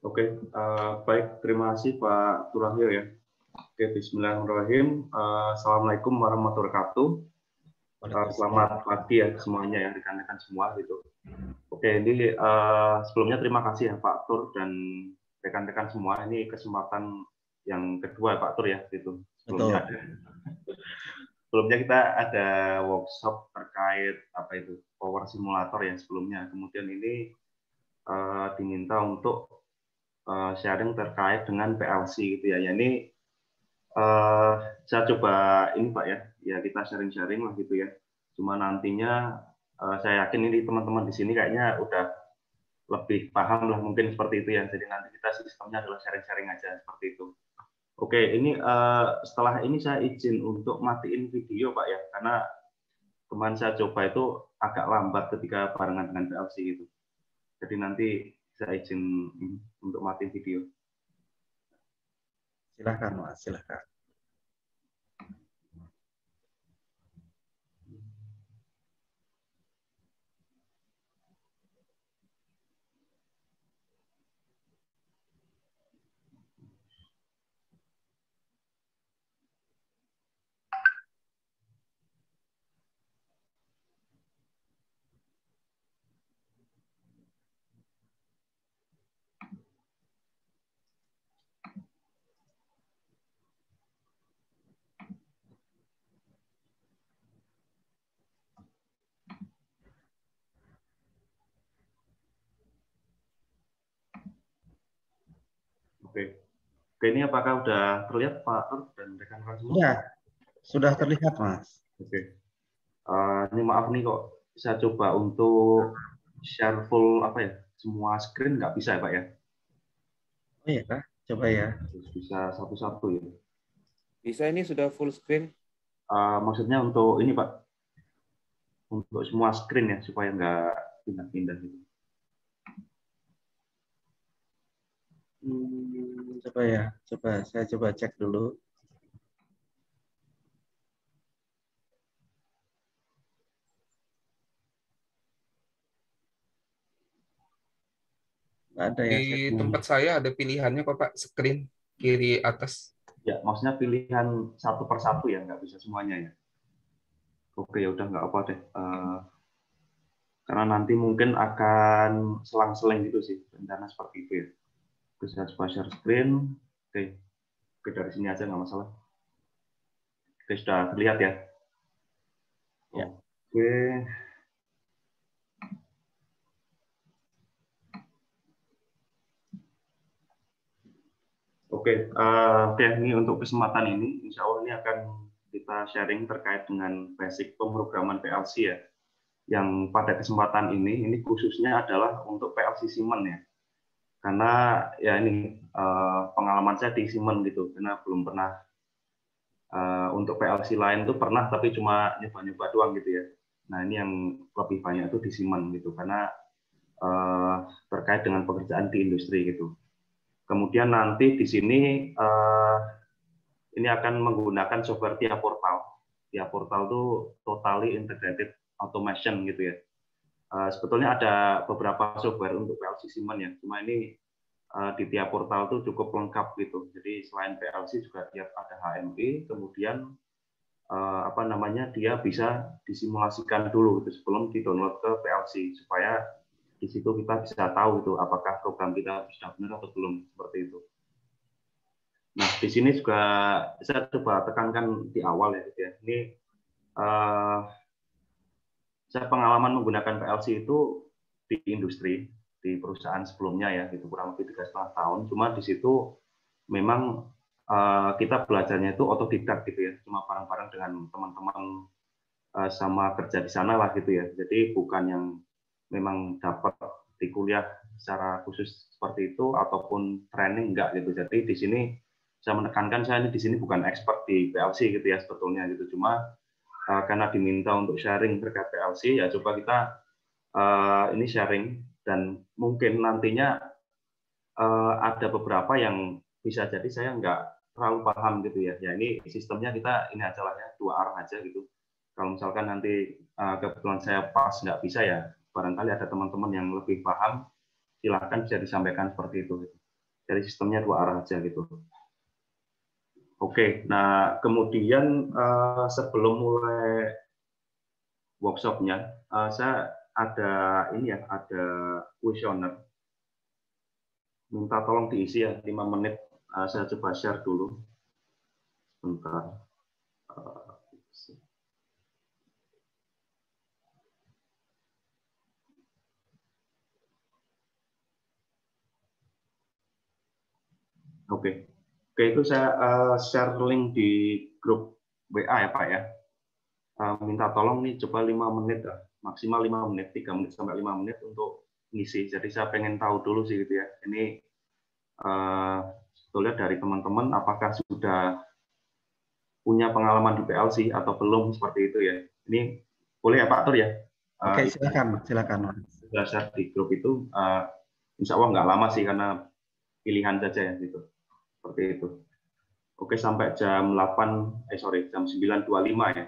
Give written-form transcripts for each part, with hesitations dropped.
Oke, baik. Terima kasih Pak Turahyo ya. Oke, Bismillahirrahmanirrahim. Assalamualaikum warahmatullahi wabarakatuh. Selamat pagi ya semuanya ya, rekan-rekan semua gitu. Oke, ini sebelumnya terima kasih ya Pak Tur dan rekan-rekan semua. Ini kesempatan yang kedua ya Pak Tur ya gitu. Sebelumnya kita ada workshop terkait apa itu power simulator ya sebelumnya. Kemudian ini diminta untuk sharing terkait dengan PLC gitu ya. Ini saya coba ini Pak ya kita sharing-sharing lah gitu ya. Cuma nantinya saya yakin ini teman-teman di sini kayaknya udah lebih paham lah mungkin seperti itu ya. Jadi nanti kita sistemnya adalah sharing-sharing aja seperti itu. Oke, ini setelah ini saya izin untuk matiin video Pak ya, karena kemarin saya coba itu agak lambat ketika barengan dengan PLC itu. Jadi nanti saya izin untuk matiin video. Silahkan Mas, silahkan. Oke, ini apakah sudah terlihat Pak Tur dan rekan-rekan semua? Ya, sudah terlihat Mas. Oke. Ini maaf nih kok saya coba untuk share full apa ya semua screen nggak bisa ya Pak ya? Oh iya Kak, coba ya. Bisa satu-satu ya. Bisa ini sudah full screen? Maksudnya untuk ini Pak, untuk semua screen ya supaya nggak pindah-pindah gitu. Coba ya, saya coba cek dulu. Nggak ada ya. Di tempat saya ada pilihannya kok Pak, screen kiri atas. Ya, maksudnya pilihan satu per satu ya, nggak bisa semuanya ya. Oke, ya udah nggak apa deh. Karena nanti mungkin akan selang-seling gitu sih, rencana seperti itu ya. Bisa share screen. Oke, dari sini aja nggak masalah. Oke, sudah terlihat ya. Ya. Oke. Oke, ini untuk kesempatan ini, insya Allah ini akan kita sharing terkait dengan basic pemrograman PLC ya. Yang pada kesempatan ini khususnya adalah untuk PLC Siemens ya. Karena ya ini pengalaman saya di Siemens gitu, karena belum pernah untuk PLC lain tuh pernah, tapi cuma nyoba-nyoba doang gitu ya. Nah ini yang lebih banyak itu di Siemens gitu, karena terkait dengan pekerjaan di industri gitu. Kemudian nanti di sini ini akan menggunakan software TIA Portal. TIA Portal itu totally integrated automation gitu ya. Sebetulnya ada beberapa software untuk PLC Siemens ya. Cuma ini di TIA Portal itu cukup lengkap gitu. Jadi selain PLC juga dia ada HMI, kemudian apa namanya dia bisa disimulasikan dulu gitu sebelum di-download ke PLC supaya di situ kita bisa tahu itu apakah program kita sudah benar atau belum seperti itu. Nah, di sini juga saya coba tekankan di awal ya, gitu ya. Ini saya pengalaman menggunakan PLC itu di industri, di perusahaan sebelumnya ya, gitu kurang lebih 3,5 tahun. Cuma di situ memang kita belajarnya itu otodidak gitu ya, cuma bareng-bareng dengan teman-teman sama kerja di sana lah gitu ya. Jadi bukan yang memang dapat di kuliah secara khusus seperti itu ataupun training enggak gitu. Jadi di sini saya menekankan saya ini di sini bukan expert di PLC gitu ya sebetulnya gitu. Cuma karena diminta untuk sharing terkait PLC ya coba kita ini sharing dan mungkin nantinya ada beberapa yang bisa jadi saya nggak terlalu paham gitu ya. Ya ini sistemnya kita ini aja lah ya, dua arah aja gitu. Kalau misalkan nanti kebetulan saya pas nggak bisa ya barangkali ada teman-teman yang lebih paham, silahkan bisa disampaikan seperti itu. Jadi sistemnya dua arah aja gitu. Oke, nah kemudian sebelum mulai workshopnya, saya ada ini ya, ada kuesioner. Minta tolong diisi ya, 5 menit. Saya coba share dulu. Sebentar. Oke, oke itu saya share link di grup WA ya Pak ya. Minta tolong nih coba 5 menit lah, maksimal 5 menit, 3 menit sampai 5 menit untuk ngisi. Jadi saya pengen tahu dulu sih gitu ya. Ini sebetulnya dari teman-teman apakah sudah punya pengalaman di PLC atau belum seperti itu ya. Ini boleh ya Pak Tur ya? Oke, silakan, silakan. Sudah share di grup itu, insya Allah nggak lama sih karena pilihan saja ya gitu. Seperti itu. Oke, sampai jam 8, jam 9.25 ya.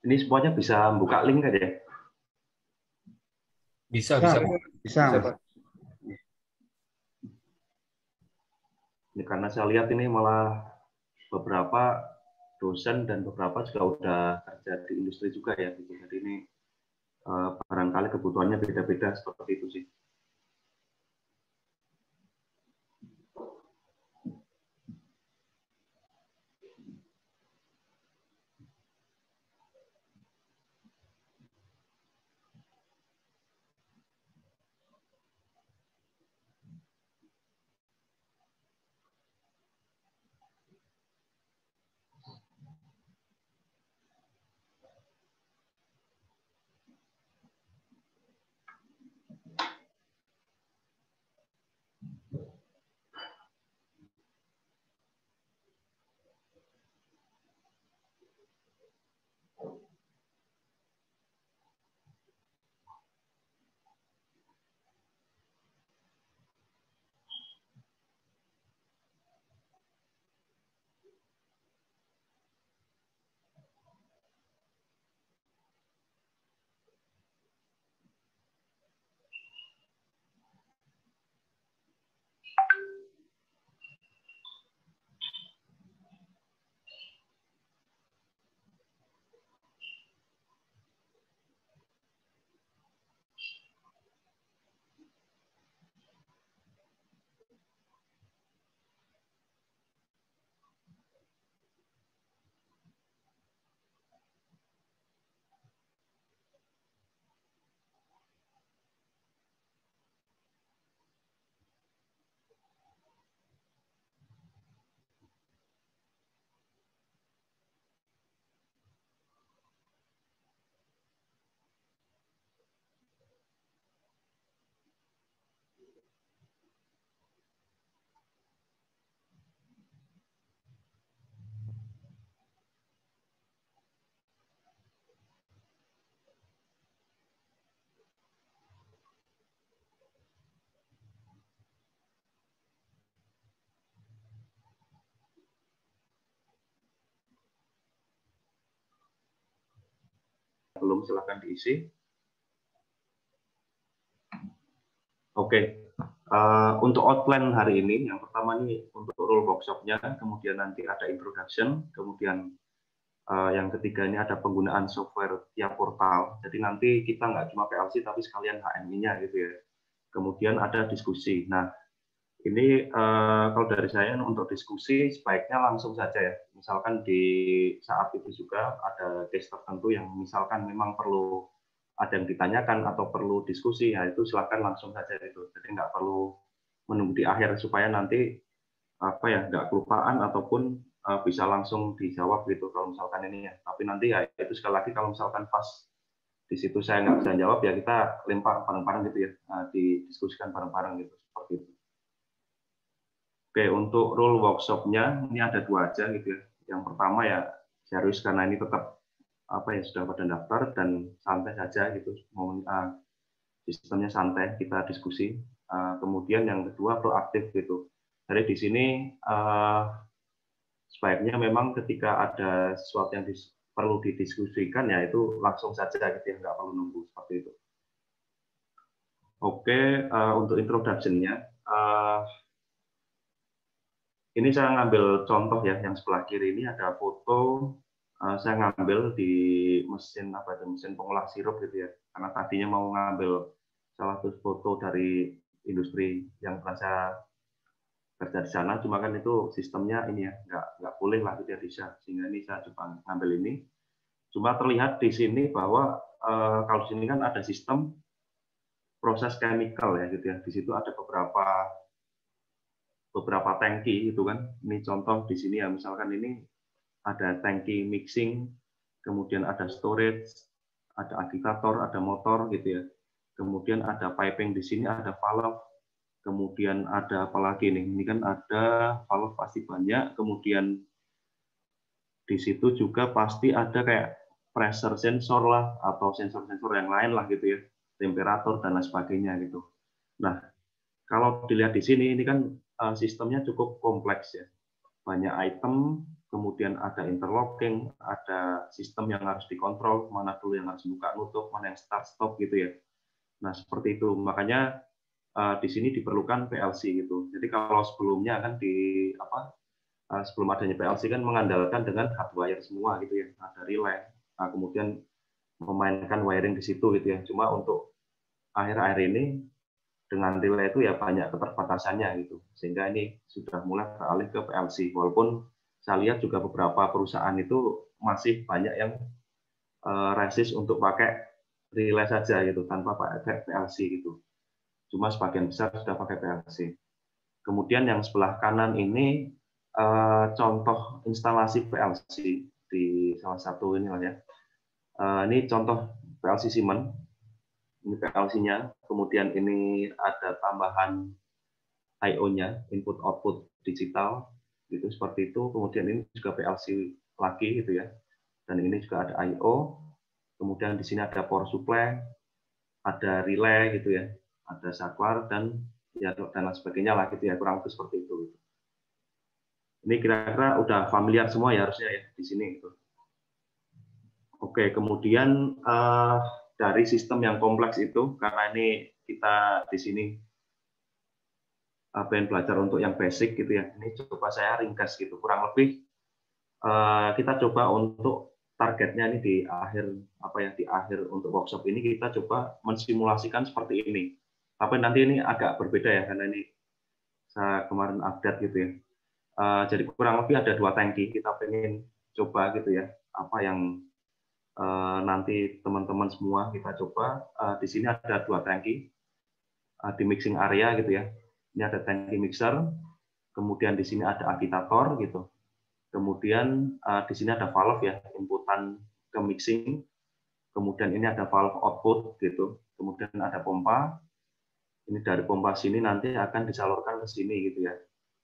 Ini semuanya bisa buka link kan ya? Bisa, Bisa, bisa. bisa. Bisa, Pak. Ini karena saya lihat ini malah beberapa dosen dan beberapa juga udah kerja di industri juga ya. Gitu. Jadi ini barangkali kebutuhannya beda-beda seperti itu sih. belum silahkan diisi. Oke. Untuk outline hari ini, yang pertama nih untuk rule workshop-nya, kemudian nanti ada introduction, kemudian yang ketiga ini ada penggunaan software tiap portal. Jadi nanti kita nggak cuma PLC tapi sekalian HMI-nya gitu ya. Kemudian ada diskusi. Nah, ini kalau dari saya untuk diskusi sebaiknya langsung saja ya. Misalkan di saat itu juga ada case tertentu yang misalkan memang perlu ada yang ditanyakan atau perlu diskusi, ya itu silakan langsung saja itu. Jadi nggak perlu menunggu di akhir supaya nanti apa ya nggak kelupaan ataupun bisa langsung dijawab gitu kalau misalkan ini ya. Tapi nanti ya itu sekali lagi kalau misalkan pas di situ saya nggak bisa jawab ya kita lempar bareng-bareng gitu ya, didiskusikan bareng-bareng gitu seperti itu. Oke, untuk rule workshop-nya ini ada 2 aja gitu ya. Yang pertama ya serius karena ini tetap apa ya sudah pada daftar dan santai saja gitu, sistemnya santai kita diskusi. Kemudian yang kedua proaktif gitu. Jadi di sini sebaiknya memang ketika ada sesuatu yang perlu didiskusikan ya itu langsung saja gitu ya, nggak perlu nunggu seperti itu. Oke, untuk introduction-nya ini saya ngambil contoh ya, yang sebelah kiri ini ada foto. Saya ngambil di mesin apa itu mesin pengolah sirup gitu ya, karena tadinya mau ngambil salah satu foto dari industri yang pernah saya kerja di sana, cuma kan itu sistemnya ini ya nggak boleh lah gitu ya sehingga ini saya coba ngambil ini. Cuma terlihat di sini bahwa kalau di sini kan ada sistem proses chemical ya gitu ya, di situ ada beberapa tangki itu kan. Ini contoh di sini ya, misalkan ini ada tangki mixing, kemudian ada storage, ada agitator, ada motor gitu ya. Kemudian ada piping di sini, ada valve, kemudian ada apa lagi nih? Ini kan ada valve pasti banyak, kemudian di situ juga pasti ada kayak pressure sensor lah atau sensor-sensor yang lain lah gitu ya, temperatur dan lain sebagainya gitu. Nah, kalau dilihat di sini ini kan sistemnya cukup kompleks ya. Banyak item, kemudian ada interlocking, ada sistem yang harus dikontrol, mana dulu yang harus buka nutup, mana yang start stop gitu ya. Nah, seperti itu. Makanya di sini diperlukan PLC gitu. Jadi kalau sebelumnya kan sebelum adanya PLC kan mengandalkan dengan hardwire semua gitu ya. Ada relay, kemudian memainkan wiring di situ gitu ya. Cuma untuk akhir-akhir ini dengan relay itu ya banyak keterbatasannya gitu, sehingga ini sudah mulai beralih ke PLC. Walaupun saya lihat juga beberapa perusahaan itu masih banyak yang resist untuk pakai relay saja gitu tanpa pakai PLC gitu. Cuma sebagian besar sudah pakai PLC. Kemudian yang sebelah kanan ini contoh instalasi PLC di salah satu inilah ya. Ini contoh PLC Siemens. Ini PLC-nya, kemudian ini ada tambahan I/O-nya, input output digital, gitu seperti itu. Kemudian ini juga PLC lagi gitu ya, dan ini juga ada I/O. Kemudian di sini ada power supply, ada relay gitu ya, ada saklar dan ya dan lain sebagainya lah gitu ya, kurang lebih seperti itu. Ini kira-kira udah familiar semua ya harusnya ya di sini gitu. Oke, kemudian dari sistem yang kompleks itu, karena ini kita di sini pengen belajar untuk yang basic gitu ya. Ini coba saya ringkas gitu, kurang lebih kita coba untuk targetnya ini di akhir untuk workshop ini kita coba mensimulasikan seperti ini. Tapi nanti ini agak berbeda ya karena ini saya kemarin update gitu ya. Jadi kurang lebih ada 2 tangki kita pengen coba gitu ya, apa yang nanti teman-teman semua kita coba. Di sini ada 2 tangki di mixing area gitu ya. Ini ada tangki mixer, kemudian di sini ada agitator gitu. Kemudian di sini ada valve ya, inputan ke mixing. Kemudian ini ada valve output gitu. Kemudian ada pompa. Ini dari pompa sini nanti akan disalurkan ke sini gitu ya.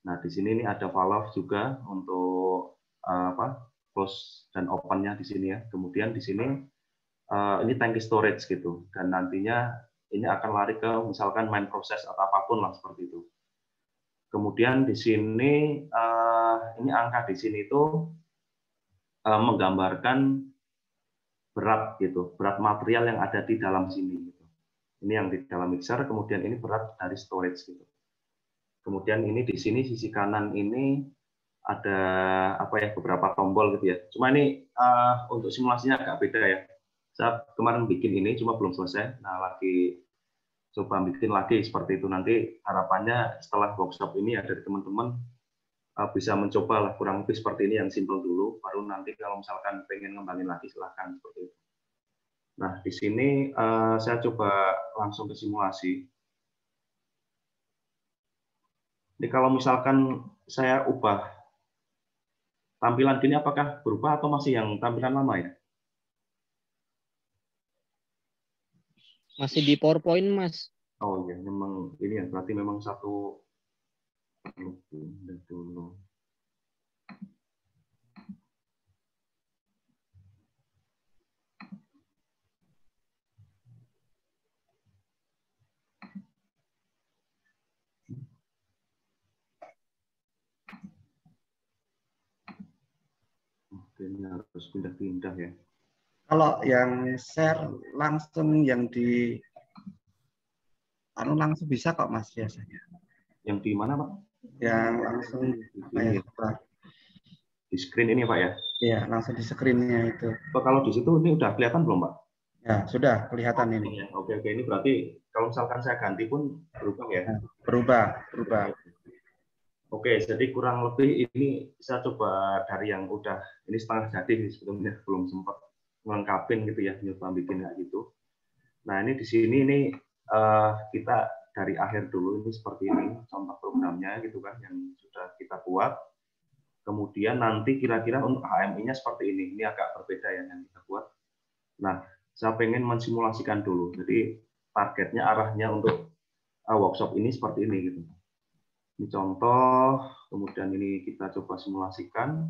Nah, di sini ini ada valve juga untuk close dan open-nya di sini ya. Kemudian di sini ini tangki storage gitu, dan nantinya ini akan lari ke misalkan main proses atau apapun lah seperti itu. Kemudian di sini ini angka di sini itu menggambarkan berat gitu, berat material yang ada di dalam sini gitu. Ini yang di dalam mixer, kemudian ini berat dari storage gitu. Kemudian ini di sini sisi kanan ini ada apa ya, beberapa tombol gitu ya. Cuma ini untuk simulasinya agak beda ya. Saya kemarin bikin ini cuma belum selesai. Nah, lagi coba bikin lagi seperti itu. Nanti harapannya setelah workshop ini ya dari teman-teman bisa mencoba lah kurang lebih seperti ini yang simple dulu. Baru nanti kalau misalkan pengen ngembangin lagi silahkan seperti itu. Nah, di sini saya coba langsung ke simulasi. Jadi kalau misalkan saya ubah tampilan gini, apakah berubah atau masih yang tampilan lama ya? Masih di PowerPoint, Mas. Oh iya, memang ini ya, berarti memang satu dulu. Oke, ini harus pindah-pindah ya. Kalau yang share langsung yang di langsung bisa kok Mas biasanya. Yang di mana Pak? Yang langsung Ini ya. Di screen ini Pak ya? Iya, langsung di screen-nya itu. Pak, kalau di situ ini udah kelihatan belum Pak? Ya, sudah kelihatan ini. Oke, ini berarti kalau misalkan saya ganti pun berubah ya? Ya, berubah. Oke, jadi kurang lebih ini saya coba dari yang udah, ini setengah jadi sebetulnya, belum sempat melengkapin gitu ya, nyoba bikin kayak gitu. Nah, ini di sini ini kita dari akhir dulu, ini seperti ini contoh programnya gitu kan, yang sudah kita buat. Kemudian nanti kira-kira untuk HMI-nya seperti ini agak berbeda ya yang kita buat. Nah, saya pengen mensimulasikan dulu, jadi targetnya arahnya untuk workshop ini seperti ini gitu. Ini contoh, kemudian ini kita coba simulasikan.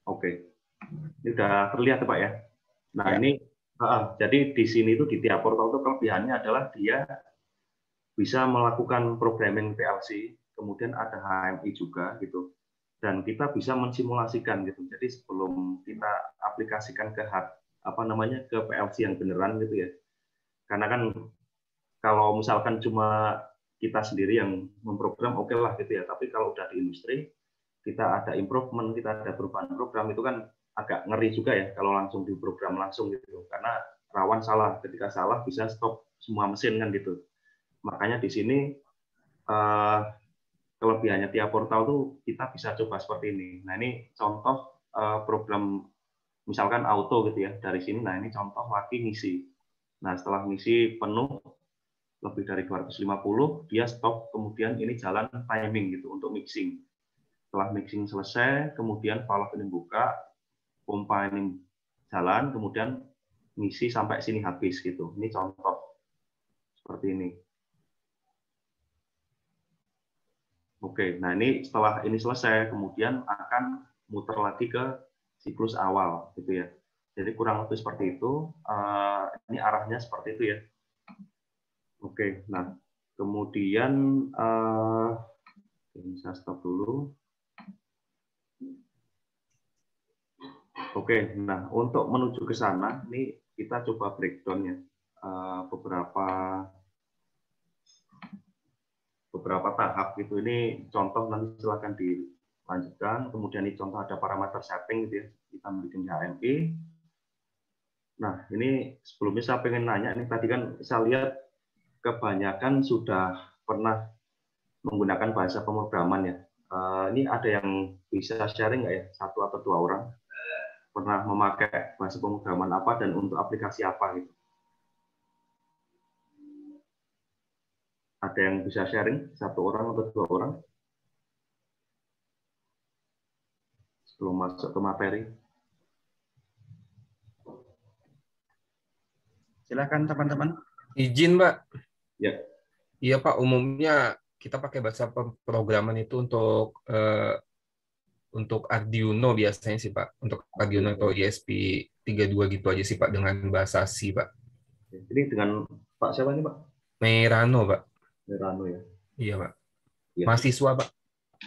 Oke, ini sudah terlihat ya Pak ya. Nah ya. Ini, jadi di sini itu di tiap portal itu kelebihannya adalah dia bisa melakukan programming PLC, kemudian ada HMI juga gitu, dan kita bisa mensimulasikan gitu. Jadi sebelum kita aplikasikan ke ke PLC yang beneran gitu ya. Karena kan kalau misalkan cuma kita sendiri yang memprogram oke lah gitu ya. Tapi kalau udah di industri, kita ada improvement, kita ada perubahan program, itu kan agak ngeri juga ya kalau langsung diprogram langsung gitu. Karena rawan salah, ketika salah bisa stop semua mesin kan gitu. Makanya di sini kelebihannya tiap portal tuh kita bisa coba seperti ini. Nah ini contoh program misalkan auto gitu ya dari sini. Nah ini contoh lagi ngisi. Nah setelah ngisi penuh lebih dari 250 dia stop, kemudian ini jalan timing gitu untuk mixing. Setelah mixing selesai, kemudian valve ini buka, pompa ini jalan, kemudian ngisi sampai sini habis gitu. Ini contoh seperti ini. Oke, nah ini setelah ini selesai, kemudian akan muter lagi ke siklus awal gitu ya. Jadi kurang lebih seperti itu. Ini arahnya seperti itu ya. Oke, nah kemudian ini saya stop dulu. Oke, nah untuk menuju ke sana, ini kita coba breakdown ya beberapa tahap gitu. Ini contoh, nanti silakan dilanjutkan. Kemudian ini contoh ada parameter setting gitu ya, kita bikin HMI. Nah ini sebelumnya saya pengen nanya, ini tadi kan saya lihat kebanyakan sudah pernah menggunakan bahasa pemrograman ya. Ini ada yang bisa sharing nggak ya, satu atau dua orang pernah memakai bahasa pemrograman apa dan untuk aplikasi apa gitu? Ada yang bisa sharing, satu orang atau dua orang sebelum masuk ke materi? Silakan teman-teman. Izin Pak. Ya. Iya Pak, umumnya kita pakai bahasa pemrograman itu untuk untuk Arduino biasanya sih Pak. Untuk Arduino atau ESP32 gitu aja sih Pak dengan bahasa C Pak. Ini dengan Pak siapa ini Pak? Merano Pak. Merano ya. Iya Pak. Iya. Mahasiswa Pak.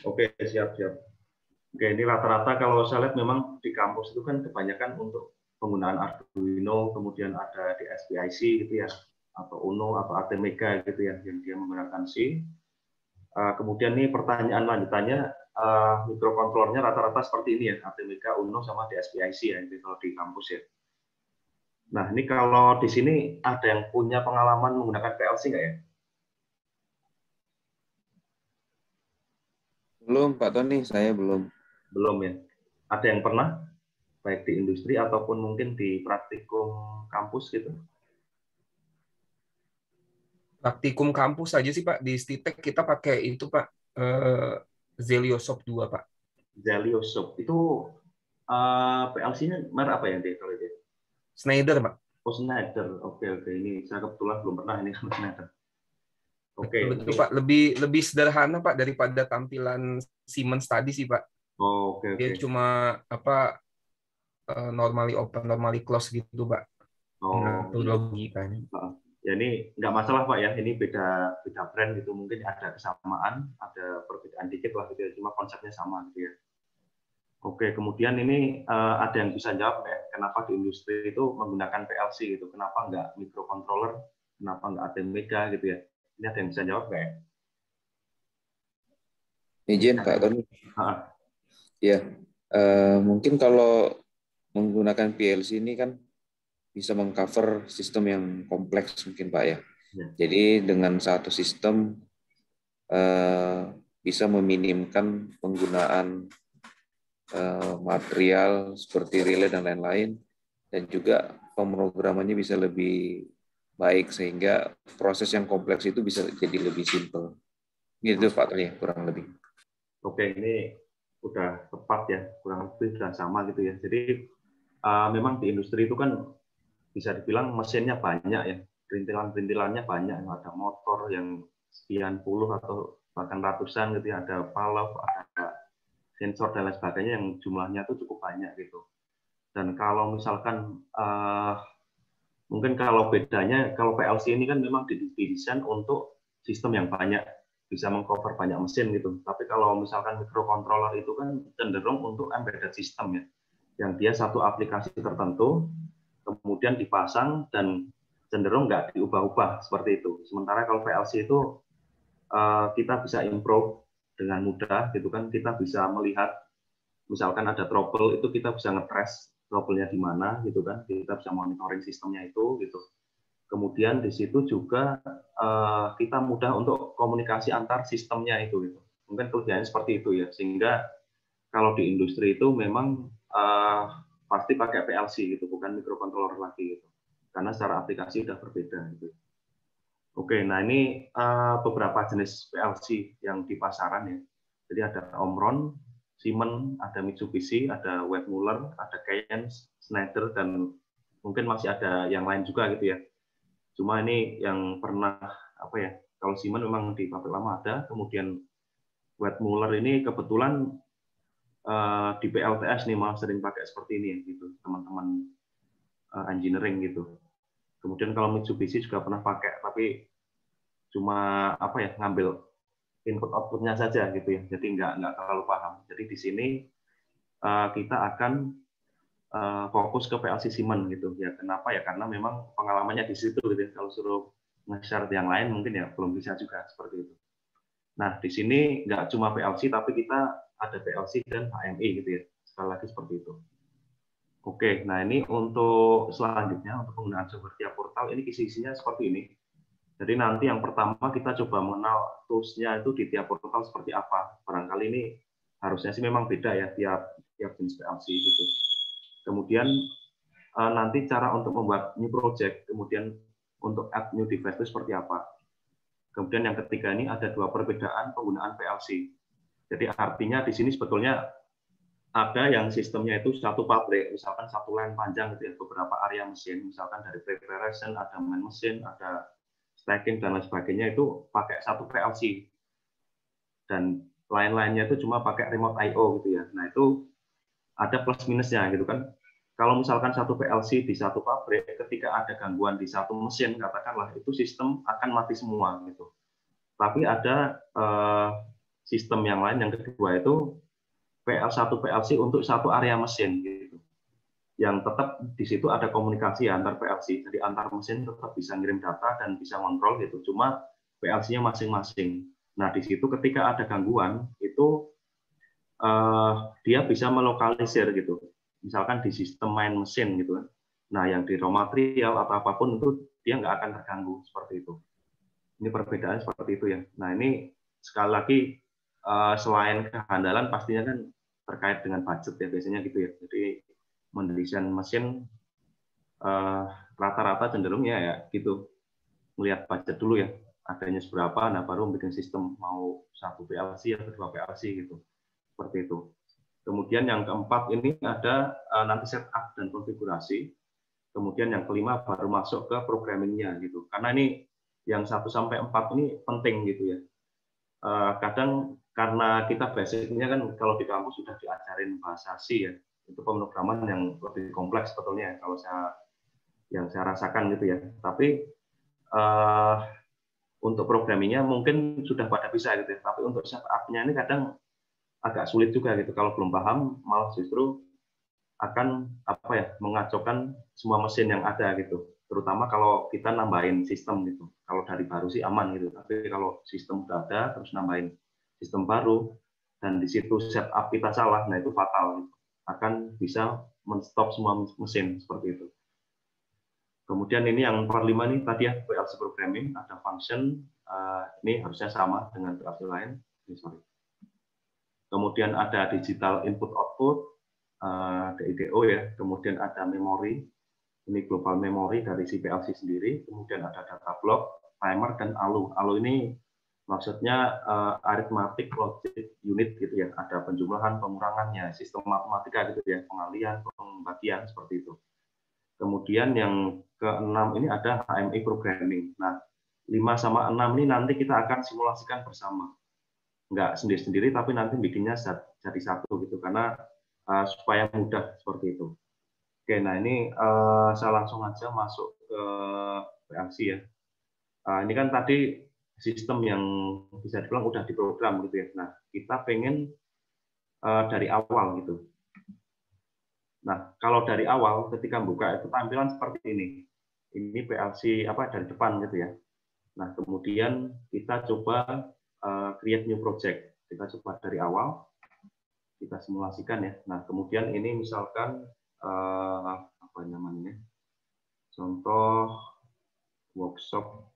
Oke, siap. Oke, ini rata-rata kalau saya lihat memang di kampus itu kan kebanyakan untuk penggunaan Arduino, kemudian ada di SPIC gitu ya, atau Uno atau Atmega gitu ya, yang dia menggunakan C. Kemudian nih pertanyaan lanjutannya, mikrokontrolernya rata-rata seperti ini ya, Atmega, Uno, sama di SPIC ya, itu kalau di kampus ya. Nah, ini kalau di sini ada yang punya pengalaman menggunakan PLC nggak ya? Belum, Pak Tony, saya belum. Belum ya. Ada yang pernah? Baik di industri ataupun mungkin di praktikum kampus gitu? Praktikum kampus aja sih Pak. Di Stitek kita pakai itu Pak. Zeliosoft 2 Pak. Zeliosoft. Itu PLC-nya merek apa ya dia kalau dia? Schneider Pak. Oh, Schneider. Oke. Ini saya kebetulan belum pernah ini sama Schneider. Oke. Betul Pak. Lebih sederhana Pak daripada tampilan Siemens tadi sih Pak. Oh, oke. Dia cuma apa normally open, normally close gitu Pak. Oh, itu logikanya. Ya ini nggak masalah Pak ya. Ini beda brand gitu. Mungkin ada kesamaan, ada perbedaan dikit lah gitu ya. Cuma konsepnya sama gitu ya. Oke, kemudian ini ada yang bisa jawab ya, kenapa di industri itu menggunakan PLC gitu, kenapa nggak microcontroller, kenapa nggak Atmega gitu ya. Ini ada yang bisa jawab nggak ya? Izin Pak Tony. Ya, mungkin kalau menggunakan PLC ini kan bisa mengcover sistem yang kompleks mungkin Pak ya. Jadi dengan satu sistem bisa meminimkan penggunaan material seperti relay dan lain-lain, dan juga pemrogramannya bisa lebih baik sehingga proses yang kompleks itu bisa jadi lebih simpel. Gitu Pak Tony, kurang lebih. Oke, ini udah tepat ya, kurang lebih sudah sama gitu ya. Jadi memang di industri itu kan bisa dibilang mesinnya banyak ya, perintilan-perintilannya banyak, ada motor yang sekian puluh atau bahkan ratusan gitu ya, ada valve, ada sensor dan lain sebagainya yang jumlahnya itu cukup banyak gitu. Dan kalau misalkan mungkin kalau bedanya, kalau PLC ini kan memang didesain untuk sistem yang banyak, bisa mengcover banyak mesin gitu. Tapi kalau misalkan microcontroller itu kan cenderung untuk embedded system ya, yang dia satu aplikasi tertentu kemudian dipasang dan cenderung nggak diubah-ubah seperti itu. Sementara kalau PLC itu kita bisa improve dengan mudah gitu kan, kita bisa melihat misalkan ada trouble itu kita bisa nge-trace trouble-nya di mana gitu kan, kita bisa monitoring sistemnya itu gitu. Kemudian di situ juga kita mudah untuk komunikasi antar sistemnya itu gitu. Mungkin kelebihannya seperti itu ya, sehingga kalau di industri itu memang pasti pakai PLC gitu, bukan microcontroller lagi gitu. Karena secara aplikasi sudah berbeda gitu. Oke, nah ini beberapa jenis PLC yang di pasaran ya. Jadi ada Omron, Siemens, ada Mitsubishi, ada Wetmuller, ada Keyence, Schneider, dan mungkin masih ada yang lain juga gitu ya. Cuma ini yang pernah apa ya? Kalau Siemens memang di pabrik lama ada, kemudian Wetmuller ini kebetulan di PLTS nih malah sering pakai seperti ini gitu, teman-teman engineering gitu. Kemudian kalau Mitsubishi juga pernah pakai, tapi cuma apa ya, ngambil input outputnya saja gitu ya, jadi nggak terlalu paham. Jadi di sini kita akan fokus ke PLC Siemens gitu ya. Kenapa ya? Karena memang pengalamannya di situ gitu. Kalau suruh nge-share yang lain mungkin ya belum bisa juga seperti itu. Nah di sini nggak cuma PLC, tapi kita ada PLC dan HMI gitu ya. Sekali lagi seperti itu. Oke, nah ini untuk selanjutnya untuk penggunaan software tiap portal ini kisi-kisinya seperti ini. Jadi nanti yang pertama kita coba mengenal tools-nya itu di tiap portal seperti apa. Barangkali ini harusnya sih memang beda ya tiap jenis PLC gitu. Kemudian nanti cara untuk membuat new project, kemudian untuk add new device itu seperti apa. Kemudian yang ketiga ini ada dua perbedaan penggunaan PLC. Jadi artinya di sini sebetulnya ada yang sistemnya itu satu pabrik, misalkan satu line panjang gitu ya, beberapa area mesin, misalkan dari preparation, ada main mesin, ada stacking dan lain sebagainya itu pakai satu PLC. Dan lain-lainnya itu cuma pakai remote I/O gitu ya. Nah itu ada plus minusnya gitu kan. Kalau misalkan satu PLC di satu pabrik, ketika ada gangguan di satu mesin, katakanlah itu sistem akan mati semua gitu. Tapi ada sistem yang lain, yang kedua itu satu PLC untuk satu area mesin gitu. Yang tetap di situ ada komunikasi antar PLC, jadi antar mesin tetap bisa ngirim data dan bisa kontrol gitu. Cuma PLC-nya masing-masing. Nah di situ ketika ada gangguan itu dia bisa melokalisir gitu. Misalkan di sistem main mesin gitu kan. Nah, yang di raw material atau apapun itu dia nggak akan terganggu seperti itu. Ini perbedaan seperti itu ya. Nah, ini sekali lagi selain kehandalan pastinya kan terkait dengan budget ya biasanya gitu ya. Jadi mendesain mesin rata-rata cenderung ya gitu. Melihat budget dulu ya. Adanya seberapa, nah baru bikin sistem mau satu PLC atau dua PLC gitu. Seperti itu. Kemudian yang keempat ini ada nanti setup dan konfigurasi. Kemudian yang kelima baru masuk ke programmingnya gitu. Karena ini yang 1 sampai 4 ini penting gitu ya. Kadang karena kita basicnya kan kalau di kampus sudah diajarin bahasa C ya. Itu pemrograman yang lebih kompleks sebetulnya kalau yang saya rasakan gitu ya. Tapi untuk programmingnya mungkin sudah pada bisa gitu ya. Tapi untuk setup-nya ini kadang agak sulit juga gitu. Kalau belum paham malah justru akan mengacaukan semua mesin yang ada gitu. Terutama kalau kita nambahin sistem gitu. Kalau dari baru sih aman gitu. Tapi kalau sistem udah ada terus nambahin sistem baru dan di situ setup kita salah, nah itu fatal gitu. Akan bisa men-stop semua mesin seperti itu. Kemudian ini yang part 5 nih tadi ya PLC programming, ada function, ini harusnya sama dengan PLC lain. Sorry. Kemudian ada digital input output, DIDO ya. Kemudian ada memori, ini global memory dari si PLC sendiri. Kemudian ada data block, timer, dan ALU. ALU ini maksudnya arithmetic logic unit gitu ya. Ada penjumlahan, pengurangannya, sistem matematika gitu ya, pengalian, pembagian seperti itu. Kemudian yang ke-6 ini ada HMI programming. Nah, 5 sama 6 ini nanti kita akan simulasikan bersama. Nggak sendiri-sendiri, tapi nanti bikinnya jadi satu gitu, karena supaya mudah seperti itu. Oke, nah ini saya langsung aja masuk ke PLC ya. Ini kan tadi sistem yang bisa dibilang udah diprogram gitu ya. Nah, kita pengen dari awal gitu. Nah, kalau dari awal ketika buka itu tampilan seperti ini. Ini PLC dari depan gitu ya. Nah, kemudian kita coba create new project. Kita coba dari awal, kita simulasikan ya. Nah, kemudian ini misalkan apa namanya? Contoh workshop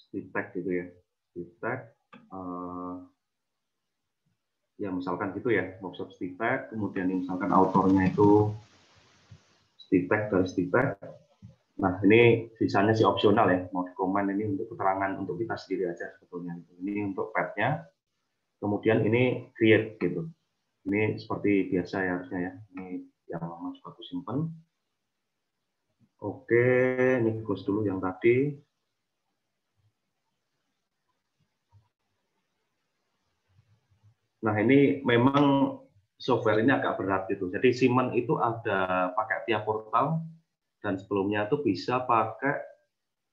STITEC gitu ya. STITEC ya misalkan gitu ya, workshop STITEC, kemudian misalkan autornya itu STITEC dari STITEC. Nah, ini sisanya sih opsional ya, mau di-komen ini untuk keterangan untuk kita sendiri aja sebetulnya. Ini untuk path-nya, kemudian ini create gitu. Ini seperti biasa ya harusnya ya. Ini yang lama juga aku simpen. Oke, ini close dulu yang tadi. Nah, ini memang software ini agak berat gitu. Jadi Siemens itu ada pakai tiap portal. Dan sebelumnya itu bisa pakai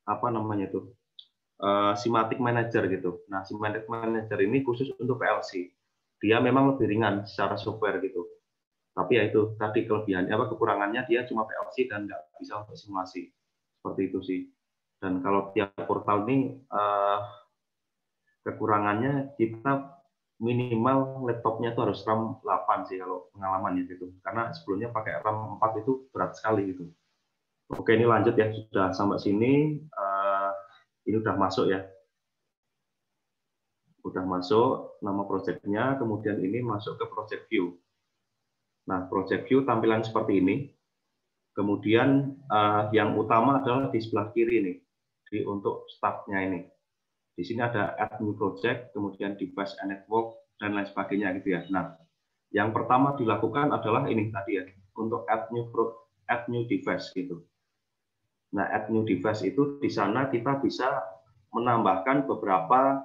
apa namanya itu Simatic Manager gitu. Nah, Simatic Manager ini khusus untuk PLC. Dia memang lebih ringan secara software gitu. Tapi ya itu tadi kelebihannya kekurangannya dia cuma PLC dan nggak bisa untuk simulasi. Seperti itu sih. Dan kalau tiap portal ini kekurangannya kita minimal laptopnya itu harus RAM 8 sih kalau pengalaman gitu. Karena sebelumnya pakai RAM 4 itu berat sekali gitu. Oke, ini lanjut ya, sudah sampai sini. Ini udah masuk ya. Udah masuk nama projectnya, kemudian ini masuk ke project view. Nah, project view tampilan seperti ini. Kemudian yang utama adalah di sebelah kiri nih, untuk start-nya ini. Di sini ada add new project, kemudian device and network, dan lain sebagainya gitu ya. Nah, yang pertama dilakukan adalah ini tadi ya, untuk add new device gitu. Nah, add new device itu di sana kita bisa menambahkan beberapa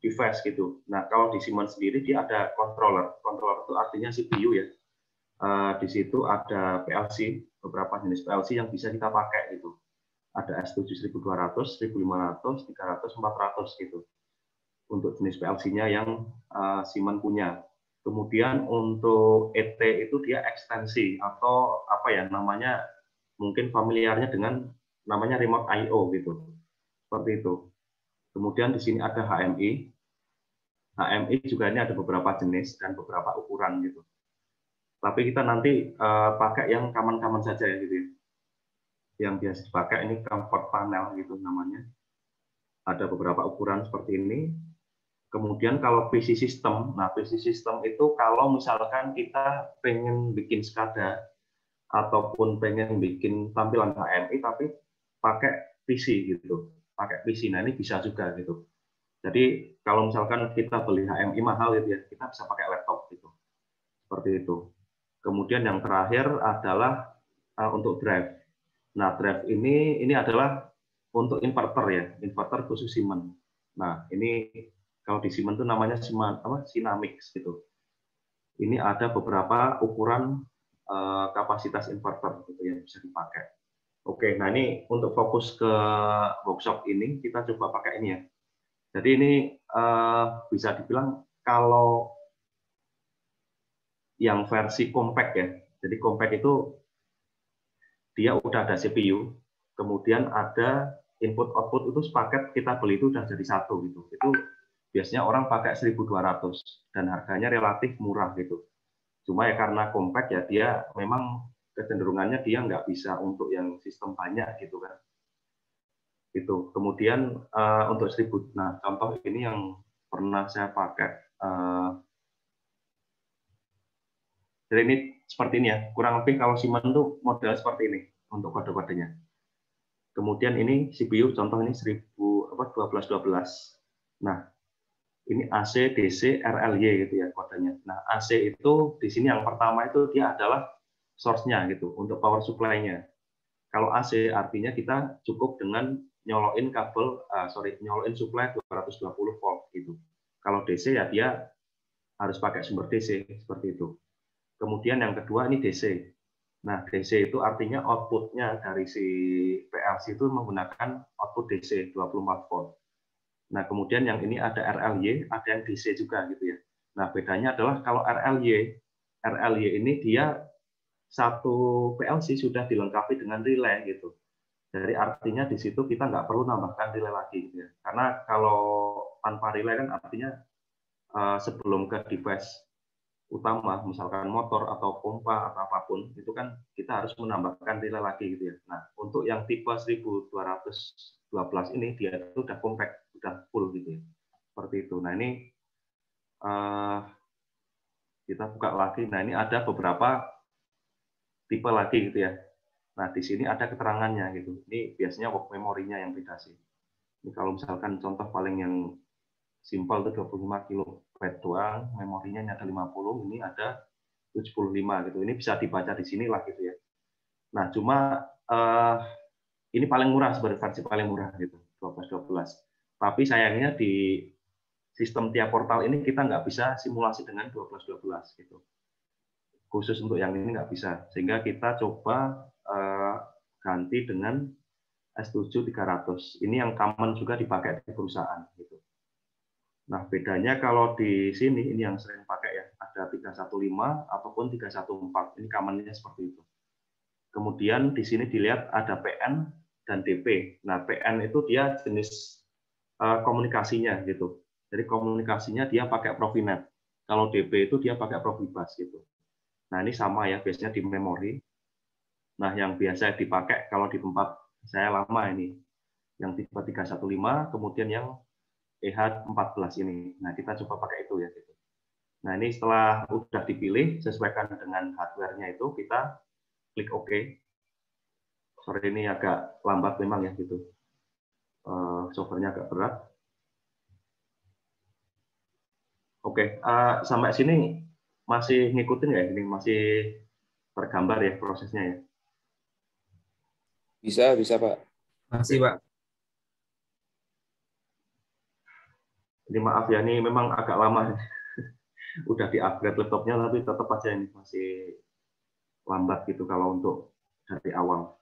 device gitu. Nah, kalau di Siemens sendiri dia ada controller. Controller itu artinya CPU ya. Di situ ada PLC, beberapa jenis PLC yang bisa kita pakai gitu. Ada S7 1200, 1500, 300, 400 gitu. Untuk jenis PLC-nya yang Siemens punya. Kemudian untuk ET itu dia ekstensi atau apa ya namanya, mungkin familiarnya dengan namanya remote I/O gitu. Seperti itu. Kemudian di sini ada HMI. HMI juga ini ada beberapa jenis dan beberapa ukuran gitu. Tapi kita nanti pakai yang common saja ya gitu ya. Yang biasa dipakai ini comfort panel gitu namanya. Ada beberapa ukuran seperti ini. Kemudian kalau PC system, nah PC system itu kalau misalkan kita pengen bikin SCADA ataupun pengen bikin tampilan HMI tapi pakai PC gitu, pakai PC. Nah ini bisa juga gitu. Jadi kalau misalkan kita beli HMI mahal gitu ya, kita bisa pakai laptop gitu. Seperti itu. Kemudian yang terakhir adalah untuk drive. Nah, drive ini adalah untuk inverter ya, inverter khusus Siemens. Nah, ini kalau di Siemens itu namanya Sinamix gitu. Ini ada beberapa ukuran kapasitas inverter gitu yang bisa dipakai. Oke, nah ini untuk fokus ke workshop ini kita coba pakai ini ya. Jadi ini bisa dibilang kalau yang versi compact ya. Jadi compact itu dia udah ada CPU, kemudian ada input output itu sepaket kita beli itu udah jadi satu gitu. Itu biasanya orang pakai 1.200 dan harganya relatif murah gitu. Cuma ya karena compact ya dia memang kecenderungannya dia nggak bisa untuk yang sistem banyak gitu kan. Itu. Kemudian untuk 1000, nah contoh ini yang pernah saya pakai. Jadi ini seperti ini ya, kurang lebih kalau Siemens itu model seperti ini untuk kode-kodenya. Kemudian ini CPU, contoh ini 1212. Nah, ini AC, DC, RLY gitu ya kodenya. Nah, AC itu di sini yang pertama itu dia adalah source-nya gitu, untuk power supply-nya. Kalau AC artinya kita cukup dengan nyolokin nyolokin supply 220 volt gitu. Kalau DC ya dia harus pakai sumber DC seperti itu. Kemudian yang kedua ini DC. Nah, DC itu artinya output-nya dari si PLC itu menggunakan output DC 24 volt. Nah, kemudian yang ini ada RLY, ada yang DC juga gitu ya. Nah, bedanya adalah kalau RLY ini dia satu PLC sudah dilengkapi dengan relay gitu. Jadi artinya di situ kita nggak perlu nambahkan relay lagi gitu ya. Karena kalau tanpa relay kan artinya sebelum ke device utama, misalkan motor atau pompa atau apapun, itu kan kita harus menambahkan relay lagi gitu ya. Nah, untuk yang tipe 1212 ini dia itu udah compact, udah full gitu ya. Seperti itu. Nah, ini kita buka lagi. Nah, ini ada beberapa tipe lagi gitu ya. Nah, di sini ada keterangannya gitu. Ini biasanya work memory-nya yang beda sih. Ini kalau misalkan contoh paling yang simpel itu 25 kilobyte doang, memorinya ini ada 50, ini ada 75 gitu. Ini bisa dibaca di sini lah gitu ya. Nah, cuma ini paling murah sebenarnya, versi paling murah gitu, 1212. Tapi sayangnya di sistem tiap portal ini kita nggak bisa simulasi dengan 1212 gitu. Khusus untuk yang ini nggak bisa. Sehingga kita coba ganti dengan S7 300. Ini yang common juga dipakai di perusahaan gitu. Nah, bedanya kalau di sini, ini yang sering pakai ya, ada 315 ataupun 314. Ini common-nya seperti itu. Kemudian di sini dilihat ada PN dan DP. Nah, PN itu dia jenis komunikasinya gitu. Jadi komunikasinya dia pakai Profinet. Kalau DP itu dia pakai Profibus gitu. Nah, ini sama ya, biasanya di memori. Nah, yang biasa dipakai kalau di tempat saya lama ini, yang tipe 315, kemudian yang EH14 ini. Nah, kita coba pakai itu ya. Gitu. Nah, ini setelah udah dipilih, sesuaikan dengan hardware-nya itu, kita klik OK. Sorry, ini agak lambat memang ya gitu. Software-nya agak berat. Oke, sampai sini masih ngikutin nggak? Ini masih tergambar ya prosesnya ya? Bisa Pak. Masih Pak. Ini maaf ya, ini memang agak lama. Udah di-upgrade laptopnya, tapi tetap aja ini masih lambat gitu kalau untuk dari awal.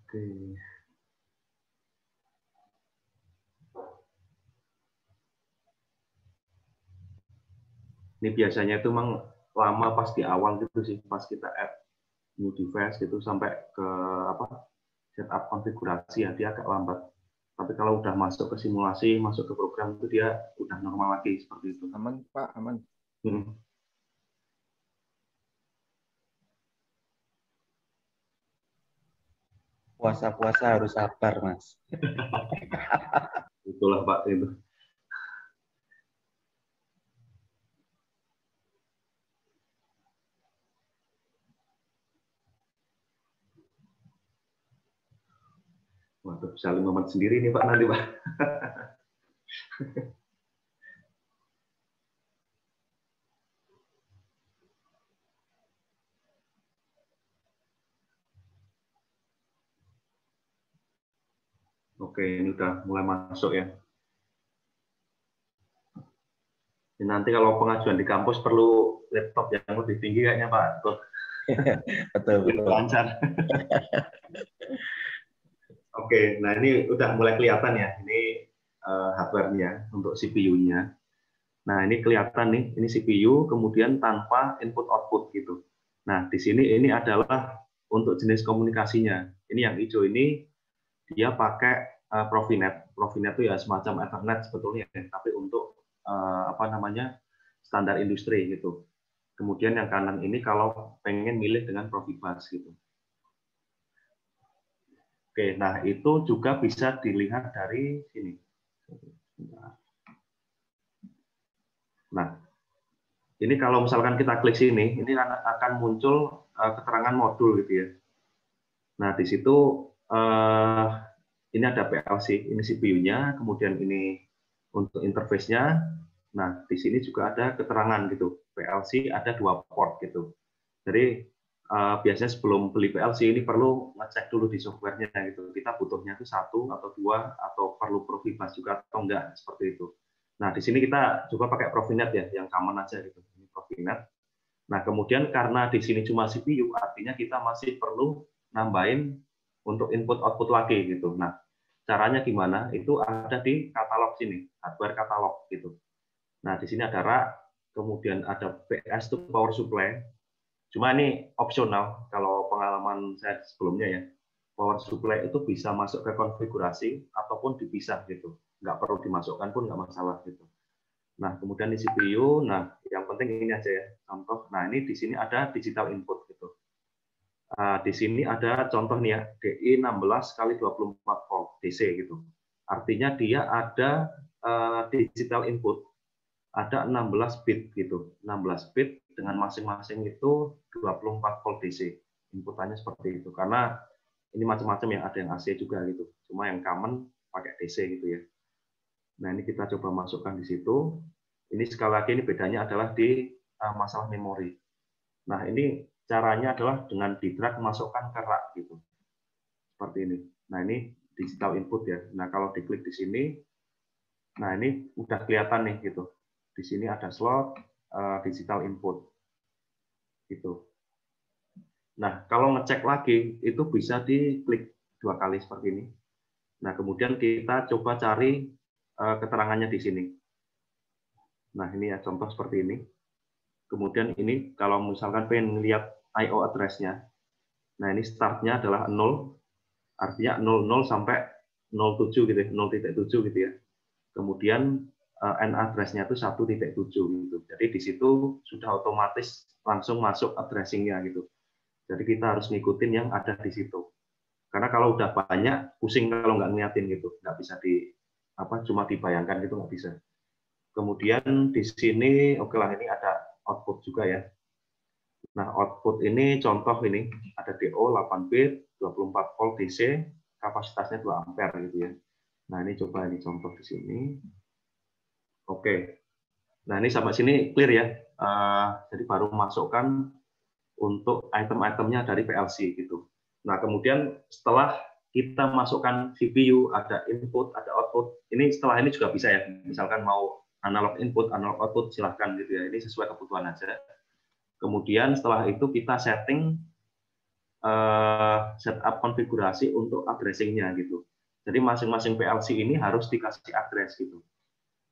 Oke. Ini biasanya itu memang lama pas di awal gitu sih, pas kita add new device gitu sampai ke apa setup konfigurasi ya, dia agak lambat. Tapi kalau udah masuk ke simulasi, masuk ke program itu dia udah normal lagi seperti itu. Aman, Pak, aman. Puasa-puasa harus sabar, Mas. Itulah Pak itu. Waduh, bisa 5 menit sendiri nih Pak nanti Pak. Oke, ini udah mulai masuk ya. Ini nanti kalau pengajuan di kampus perlu laptop yang lebih tinggi kayaknya Pak. Betul. Lancar. Oke, nah ini udah mulai kelihatan ya. Ini hardware-nya untuk CPU-nya. Nah, ini kelihatan nih, ini CPU kemudian tanpa input output gitu. Nah, di sini ini adalah untuk jenis komunikasinya. Ini yang hijau ini dia pakai Profinet. Profinet itu ya semacam Ethernet sebetulnya, tapi untuk apa namanya standar industri gitu. Kemudian yang kanan ini kalau pengen milih dengan Profibus gitu. Oke, nah itu juga bisa dilihat dari sini. Nah, ini kalau misalkan kita klik sini, ini akan muncul keterangan modul gitu ya. Nah, di situ ini ada PLC, ini CPU-nya, kemudian ini untuk interface-nya. Nah, di sini juga ada keterangan gitu. PLC ada 2 port gitu. Jadi biasanya sebelum beli PLC ini perlu ngecek dulu di software-nya gitu. Kita butuhnya itu 1 atau 2 atau perlu Profibus juga atau enggak seperti itu. Nah, di sini kita coba pakai Profinet ya, yang common aja gitu. Ini Profinet. Nah, kemudian karena di sini cuma CPU, artinya kita masih perlu nambahin untuk input output lagi gitu. Nah, caranya gimana? Itu ada di katalog sini, hardware katalog gitu. Nah, di sini ada rak, kemudian ada PS itu power supply. Cuma ini opsional kalau pengalaman saya sebelumnya ya. Power supply itu bisa masuk ke konfigurasi ataupun dipisah gitu. Nggak perlu dimasukkan pun nggak masalah gitu. Nah, kemudian di CPU, nah yang penting ini aja ya, contoh. Nah, ini di sini ada digital input gitu. Di sini ada contoh nih ya, DI 16 kali 24 volt DC gitu. Artinya dia ada digital input, ada 16 bit gitu. 16 bit dengan masing-masing itu 24 volt DC. Inputannya seperti itu. Karena ini macam-macam yang ada yang AC juga gitu. Cuma yang common pakai DC gitu ya. Nah, ini kita coba masukkan di situ. Ini sekali lagi ini bedanya adalah di masalah memori. Nah, ini caranya adalah dengan di drag masukkan ke rak gitu. Seperti ini. Nah, ini digital input ya. Nah, kalau diklik di sini, nah ini udah kelihatan nih gitu. Di sini ada slot digital input. Gitu. Nah, kalau ngecek lagi itu bisa diklik 2 kali seperti ini. Nah, kemudian kita coba cari keterangannya di sini. Nah, ini ya contoh seperti ini. Kemudian ini kalau misalkan pengen lihat I/O address-nya. Nah, ini start-nya adalah 0, artinya 00 sampai 07 gitu ya, 0.7 gitu ya. Kemudian N address-nya itu 1.7 gitu. Jadi di situ sudah otomatis langsung masuk addressing-nya gitu. Jadi kita harus ngikutin yang ada di situ. Karena kalau udah banyak, pusing kalau nggak ngeliatin gitu, nggak bisa cuma dibayangkan gitu nggak bisa. Kemudian di sini, oke lah ini ada output juga ya. Nah output ini contoh ini ada DO 8 bit, 24 volt DC, kapasitasnya 2 ampere gitu ya. Nah ini coba ini contoh di sini. Oke. Nah ini sampai sini clear ya. Jadi baru masukkan untuk item-itemnya dari PLC gitu. Nah, kemudian setelah kita masukkan CPU, ada input, ada output, ini setelah ini juga bisa ya. Misalkan mau analog input, analog output, silahkan gitu ya. Ini sesuai kebutuhan aja. Kemudian setelah itu kita setting setup konfigurasi untuk addressing-nya gitu. Jadi masing-masing PLC ini harus dikasih address gitu.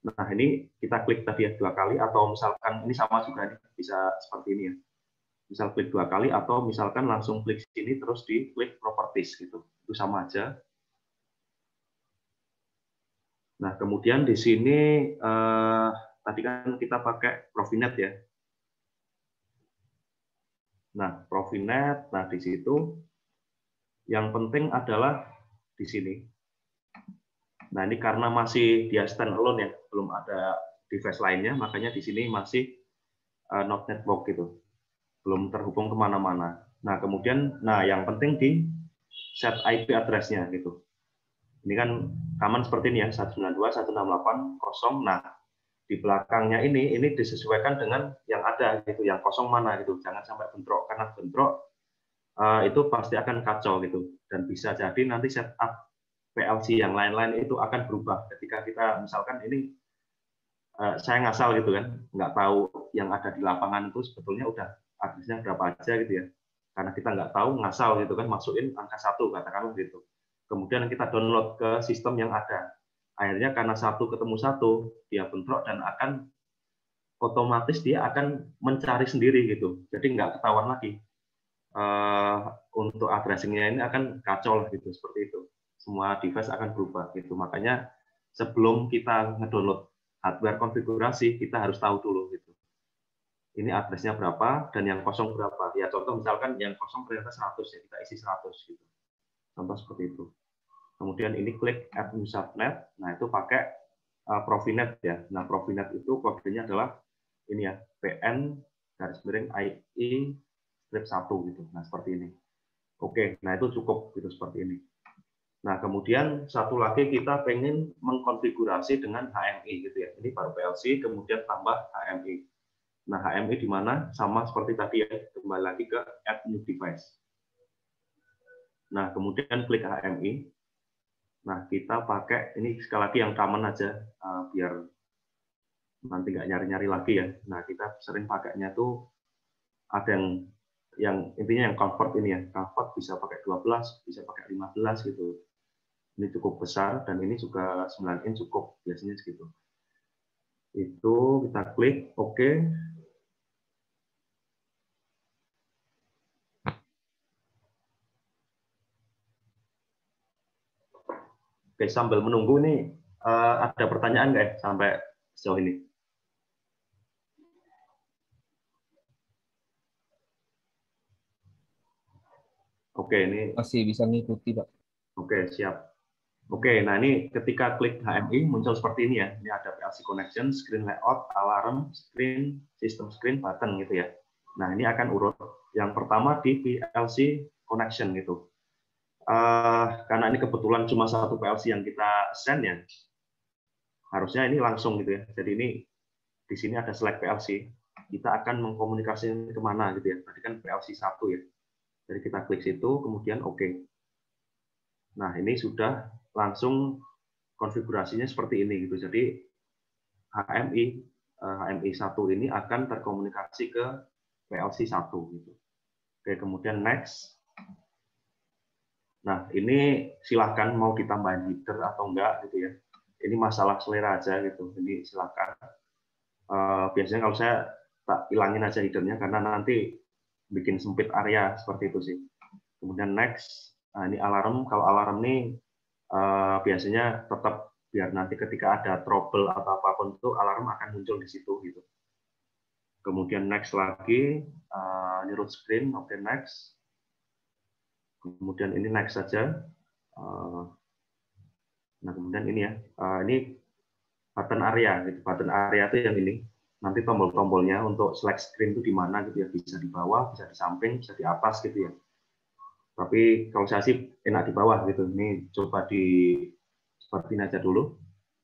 Nah, ini kita klik tadi ya 2 kali, atau misalkan ini sama juga nih, bisa seperti ini ya. Misal klik 2 kali, atau misalkan langsung klik sini terus di klik properties gitu. Itu sama aja. Nah, kemudian di sini tadi kan kita pakai Profinet ya. Nah, Profinet, nah di situ yang penting adalah di sini. Nah, ini karena masih dia standalone ya, belum ada device lainnya, makanya di sini masih not network gitu. Belum terhubung kemana-mana. Nah, kemudian, yang penting di set IP address-nya gitu. Ini kan common seperti ini ya, 192.168.0. Nah, di belakangnya ini disesuaikan dengan yang ada gitu, yang kosong mana gitu. Jangan sampai bentrok, karena bentrok itu pasti akan kacau gitu. Dan bisa jadi nanti setup PLC yang lain-lain itu akan berubah ketika kita misalkan ini saya ngasal gitu kan, nggak tahu yang ada di lapangan itu sebetulnya udah address-nya berapa aja gitu ya. Karena kita nggak tahu, ngasal gitu kan, masukin angka 1 katakanlah gitu. Kemudian kita download ke sistem yang ada. Akhirnya karena 1 ketemu 1, dia bentrok dan akan otomatis dia akan mencari sendiri gitu. Jadi nggak ketahuan lagi. Untuk addressing-nya ini akan kacau lah gitu, seperti itu. Semua device akan berubah gitu. Makanya sebelum kita ngedownload hardware konfigurasi, kita harus tahu dulu gitu. Ini address-nya berapa dan yang kosong berapa. Ya contoh misalkan yang kosong ternyata 100 ya, kita isi 100 gitu. Contoh seperti itu. Kemudian ini klik add new subnet. Nah, itu pakai Profinet ya. Nah, Profinet itu kodenya adalah ini ya, PN_IE strip 1 gitu. Nah, seperti ini. Oke, nah itu cukup gitu seperti ini. Nah, kemudian satu lagi kita pengen mengkonfigurasi dengan HMI gitu ya. Ini baru PLC, kemudian tambah HMI. Nah, HMI di mana? Sama seperti tadi ya, kembali lagi ke Add New Device. Nah, kemudian klik HMI. Nah, kita pakai, ini sekali lagi yang common aja, biar nanti nggak nyari-nyari lagi ya. Nah, kita sering pakainya tuh ada yang intinya yang convert ini ya. Convert bisa pakai 12, bisa pakai 15 gitu. Ini cukup besar dan ini juga 9 in cukup biasanya segitu. Itu kita klik OK. Oke, sambil menunggu nih ada pertanyaan nggak ya sampai sejauh ini? Oke, ini masih bisa ngikuti, Pak. Oke, siap. Oke, nah ini ketika klik HMI muncul seperti ini ya. Ini ada PLC connection, screen layout, alarm, screen, system screen, button gitu ya. Nah ini akan urut. Yang pertama di PLC connection gitu. Karena ini kebetulan cuma satu PLC yang kita send ya. Harusnya ini langsung gitu ya. Jadi ini di sini ada select PLC. Kita akan mengkomunikasikan kemana gitu ya. Tadi kan PLC 1 ya. Jadi kita klik situ, kemudian OK. Nah ini sudah langsung konfigurasinya seperti ini gitu. Jadi HMI 1 ini akan terkomunikasi ke PLC 1 gitu. Oke, kemudian next. Nah, ini silahkan mau ditambahin header atau enggak gitu ya. Ini masalah selera aja gitu. Ini silahkan. Biasanya kalau saya tak ilangin aja headernya karena nanti bikin sempit area seperti itu sih. Kemudian next. Nah, ini alarm. Kalau alarm ini biasanya tetap biar nanti ketika ada trouble atau apapun itu alarm akan muncul di situ gitu. Kemudian next lagi, ini root screen, oke next. Kemudian ini next saja. Nah, kemudian ini ya, ini button area. Gitu. Button area itu yang ini. Nanti tombol-tombolnya untuk select screen itu di mana gitu ya. Bisa di bawah, bisa di samping, bisa di atas gitu ya. Tapi kalau saya sih enak di bawah gitu. Ini coba di seperti ini aja dulu.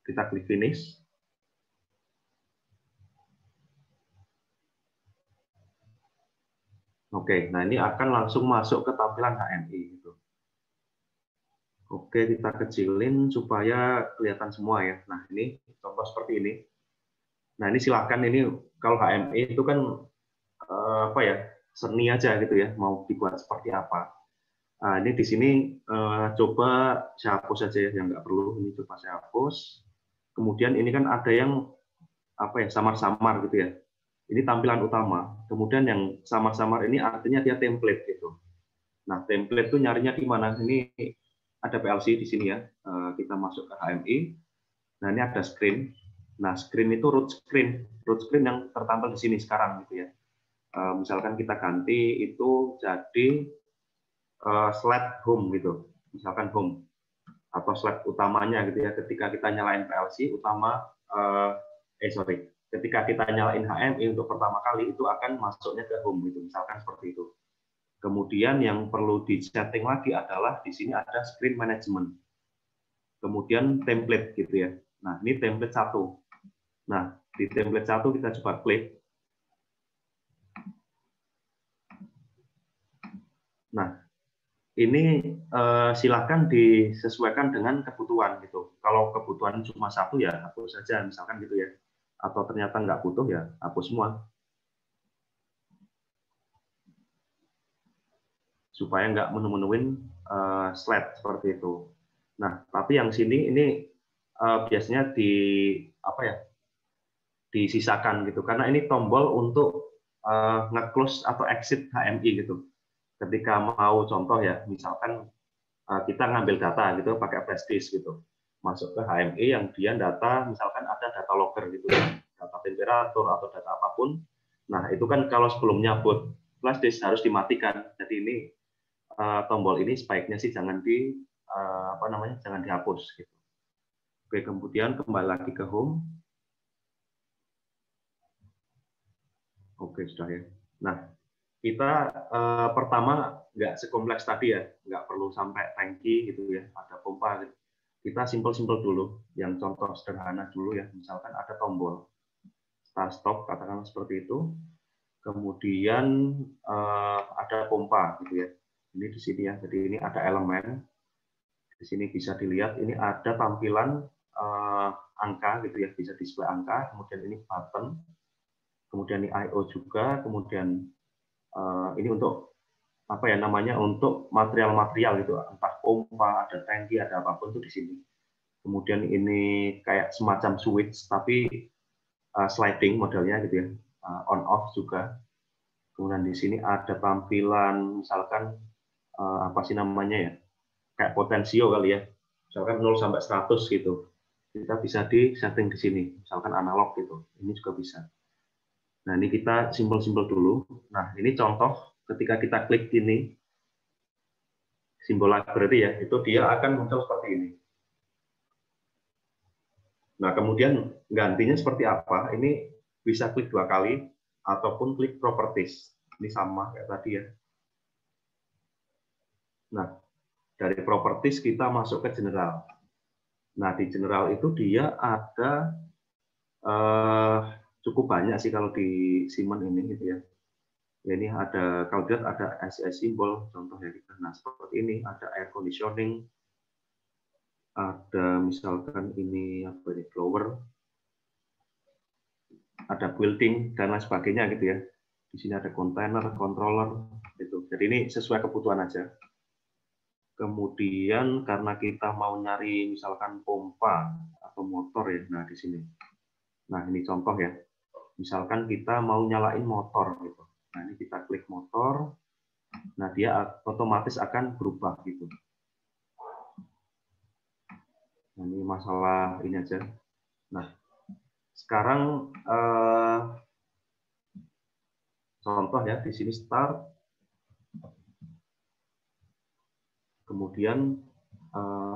Kita klik finish. Oke, nah ini akan langsung masuk ke tampilan HMI gitu. Oke, kita kecilin supaya kelihatan semua ya. Nah, ini contoh seperti ini. Nah, ini silakan ini kalau HMI itu kan apa ya, seni aja gitu ya, mau dibuat seperti apa. Nah, ini di sini coba saya hapus saja ya, yang nggak perlu. Ini coba saya hapus. Kemudian ini kan ada yang apa ya, samar-samar gitu ya. Ini tampilan utama. Kemudian yang samar-samar ini artinya dia template gitu. Nah, template itu nyarinya di mana? Ini ada PLC di sini ya. Kita masuk ke HMI. Nah, ini ada screen. Nah, screen itu root screen. Root screen yang tertampil di sini sekarang gitu ya. Misalkan kita ganti itu jadi slide home gitu. Misalkan home atau slide utamanya gitu ya. Ketika kita nyalain PLC utama ketika kita nyalain HMI untuk pertama kali itu akan masuknya ke home gitu. Misalkan seperti itu. Kemudian yang perlu di-setting lagi adalah di sini ada screen management. Kemudian template gitu ya. Nah, ini template 1. Nah, di template 1 kita coba klik. Nah, ini silakan disesuaikan dengan kebutuhan gitu. Kalau kebutuhan cuma 1 ya hapus saja misalkan gitu ya. Atau ternyata nggak butuh ya hapus semua. Supaya nggak menu-menuin slide seperti itu. Nah, tapi yang sini ini biasanya disisakan gitu karena ini tombol untuk nge-close atau exit HMI gitu. Ketika mau contoh ya, misalkan kita ngambil data gitu pakai flash disk gitu, masuk ke HMI yang dia data misalkan ada data logger gitu, data temperatur atau data apapun. Nah, itu kan kalau sebelumnya boot flash disk harus dimatikan. Jadi ini tombol ini sebaiknya sih jangan jangan dihapus gitu. Oke, kemudian kembali lagi ke home. Oke, sudah ya. Nah, kita pertama nggak sekompleks tadi ya, nggak perlu sampai tangki gitu ya, ada pompa gitu. Kita simpel-simpel dulu, yang contoh sederhana dulu ya, misalkan ada tombol start stop, katakanlah seperti itu. Kemudian ada pompa gitu ya. Ini di sini ya, jadi ini ada elemen. Di sini bisa dilihat, ini ada tampilan angka gitu ya, bisa display angka. Kemudian ini button, kemudian ini I/O juga, kemudian ini untuk apa ya namanya untuk material-material gitu, entah pompa, ada tangki, ada apapun itu di sini. Kemudian ini kayak semacam switch tapi sliding modelnya gitu ya, on off juga. Kemudian di sini ada tampilan misalkan apa sih namanya ya, kayak potensio kali ya, misalkan 0 sampai 100 gitu. Kita bisa di setting di sini, misalkan analog gitu. Ini juga bisa. Nah, ini kita simpel-simpel dulu. Nah, ini contoh ketika kita klik ini, simbol library ya, itu dia akan muncul seperti ini. Nah, kemudian gantinya seperti apa? Ini bisa klik 2 kali, ataupun klik properties. Ini sama kayak tadi ya. Nah, dari properties kita masuk ke general. Nah, di general itu dia ada cukup banyak sih kalau di Siemens ini gitu ya. Ya, ini ada, kalau lihat ada SI simbol, contohnya kita. Nah, seperti ini, ada air conditioning, ada misalkan ini apa ini, blower, ada building, dan lain sebagainya gitu ya. Di sini ada container, controller, gitu. Jadi ini sesuai kebutuhan aja. Kemudian karena kita mau nyari misalkan pompa atau motor ya, nah di sini. Nah, ini contoh ya. Misalkan kita mau nyalain motor gitu. Nah, ini kita klik motor. Nah, dia otomatis akan berubah gitu. Nah, ini masalah ini aja. Nah, sekarang contoh ya, di sini start. kemudian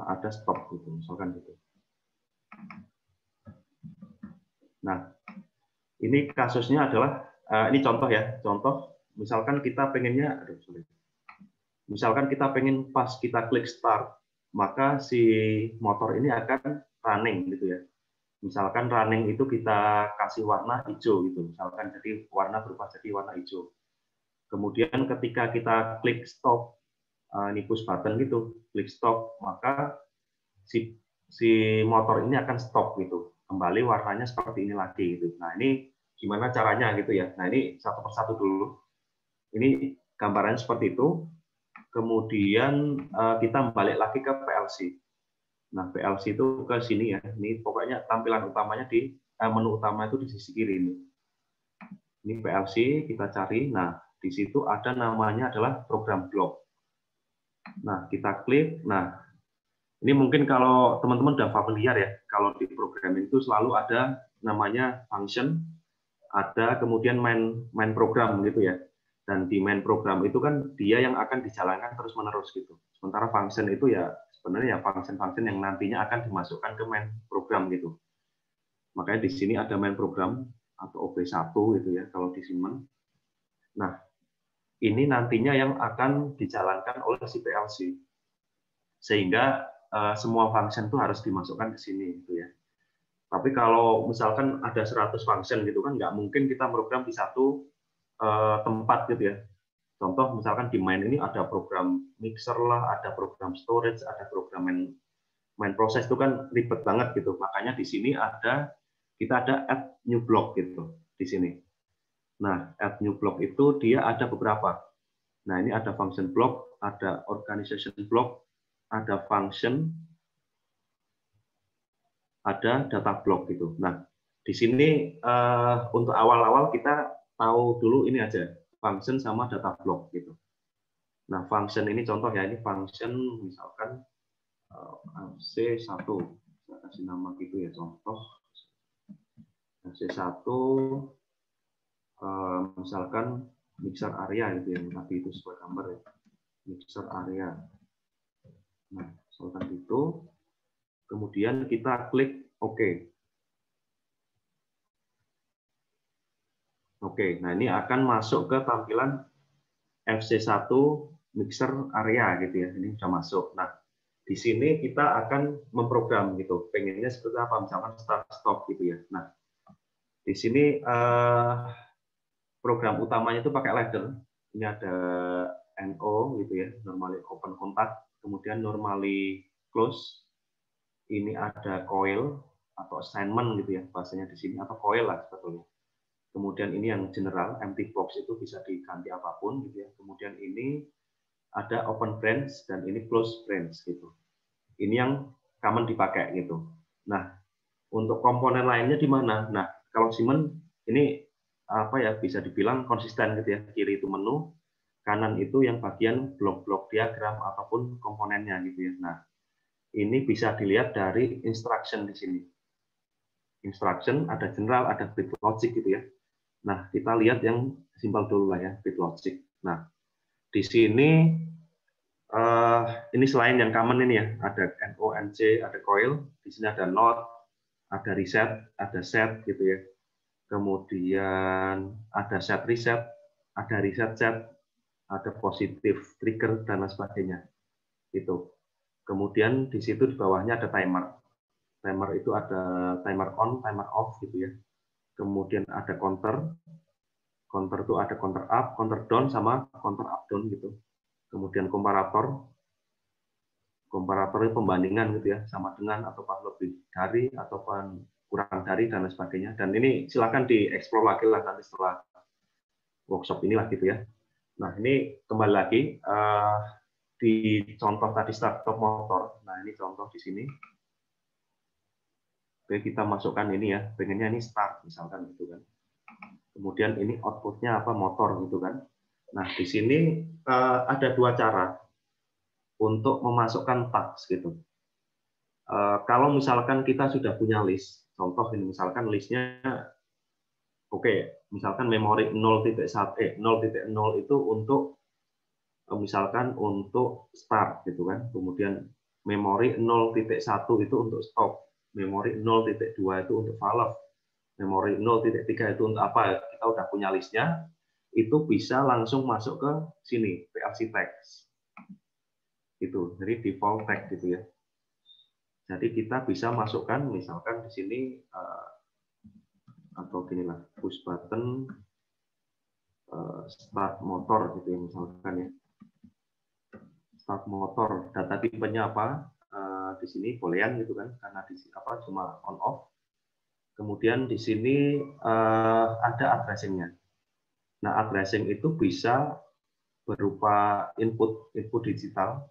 ada stop gitu, misalkan gitu. Nah, ini kasusnya adalah ini contoh ya, contoh misalkan kita pengennya, misalkan kita pengen pas kita klik start, maka si motor ini akan running gitu ya. Misalkan running itu kita kasih warna hijau gitu, misalkan jadi warna berubah jadi warna hijau. Kemudian ketika kita klik stop, ini push button gitu, klik stop, maka si motor ini akan stop gitu, kembali warnanya seperti ini lagi gitu. Nah ini gimana caranya gitu ya. Nah ini satu persatu dulu. Ini gambarannya seperti itu. Kemudian kita balik lagi ke PLC. Nah PLC itu ke sini ya. Ini pokoknya tampilan utamanya di menu utama itu di sisi kiri ini. Ini PLC kita cari. Nah di situ ada namanya adalah program block. Nah kita klik. Nah ini mungkin kalau teman-teman udah familiar ya, kalau di programming itu selalu ada namanya function, ada kemudian main program gitu ya. Dan di main program itu kan dia yang akan dijalankan terus-menerus gitu. Sementara function itu ya sebenarnya ya function-function yang nantinya akan dimasukkan ke main program gitu. Makanya di sini ada main program atau OB1 gitu ya kalau di Siemens. Nah, ini nantinya yang akan dijalankan oleh si PLC. Sehingga semua function itu harus dimasukkan ke sini gitu ya. Tapi kalau misalkan ada 100 function gitu kan nggak mungkin kita program di satu tempat gitu ya. Contoh misalkan di main ini ada program mixer lah, ada program storage, ada program main proses itu kan ribet banget gitu. Makanya di sini kita ada add new block gitu di sini. Nah, add new block itu dia ada beberapa. Nah, ini ada function block, ada organization block, ada function, ada data block gitu. Nah, di sini untuk awal-awal kita tahu dulu ini aja, function sama data block gitu. Nah, function ini contoh ya, ini function misalkan C1, saya kasih nama gitu ya, contoh C1 misalkan mixer area gitu ya, tadi itu sesuai gambar ya, mixer area. Nah, misalkan itu, kemudian kita klik OK. Oke, nah ini akan masuk ke tampilan FC1 mixer area gitu ya. Ini sudah masuk. Nah, di sini kita akan memprogram gitu. Pengennya seperti apa? Misalkan start stop gitu ya. Nah, di sini program utamanya itu pakai ladder. Ini ada NO gitu ya, normally open contact, kemudian normally close. Ini ada coil atau assignment gitu ya bahasanya di sini, atau coil lah sebetulnya. Kemudian ini yang general, empty box itu bisa diganti apapun gitu ya. Kemudian ini ada open branch dan ini close branch gitu. Ini yang common dipakai gitu. Nah, untuk komponen lainnya di mana? Nah, kalau Siemens ini apa ya, bisa dibilang konsisten gitu ya. Kiri itu menu, kanan itu yang bagian blok-blok diagram ataupun komponennya gitu ya. Nah, ini bisa dilihat dari instruction di sini. Instruction ada general, ada bit logic gitu ya. Nah, kita lihat yang simpel dulu lah ya, bit logic. Nah, di sini ini selain yang common ini ya, ada NO, NC, ada coil, di sini ada not, ada reset, ada set gitu ya. Kemudian ada set reset, ada reset set, ada positif trigger dan lain sebagainya. Gitu. Kemudian di situ di bawahnya ada timer. Timer itu ada timer on, timer off gitu ya. Kemudian ada counter. Counter itu ada counter up, counter down, sama counter up down gitu. Kemudian komparator. Komparator itu pembandingan gitu ya, sama dengan ataupun lebih dari ataupun kurang dari dan lain sebagainya. Dan ini silakan dieksplor lagi lah nanti setelah workshop inilah gitu ya. Nah, ini kembali lagi di contoh tadi start stop motor. Nah, ini contoh di sini. Oke, kita masukkan ini ya, pengennya ini start misalkan gitu kan. Kemudian ini outputnya apa, motor gitu kan. Nah, di sini ada dua cara untuk memasukkan task gitu. Kalau misalkan kita sudah punya list, contoh ini misalkan listnya, oke, misalkan memori 0.0 itu untuk misalkan untuk start gitu kan, kemudian memori 0.1 itu untuk stop, memori 0.2 itu untuk valve, memori 0.3 itu untuk apa, kita udah punya listnya, itu bisa langsung masuk ke sini, PLC tags. Gitu, jadi default tag gitu ya. Jadi kita bisa masukkan misalkan di sini atau gini lah, push button start motor gitu ya misalkan ya. Start motor, data tipenya apa? Di sini boolean gitu kan, karena di sini apa cuma on off. Kemudian di sini ada addressing-nya. Nah, addressing itu bisa berupa input digital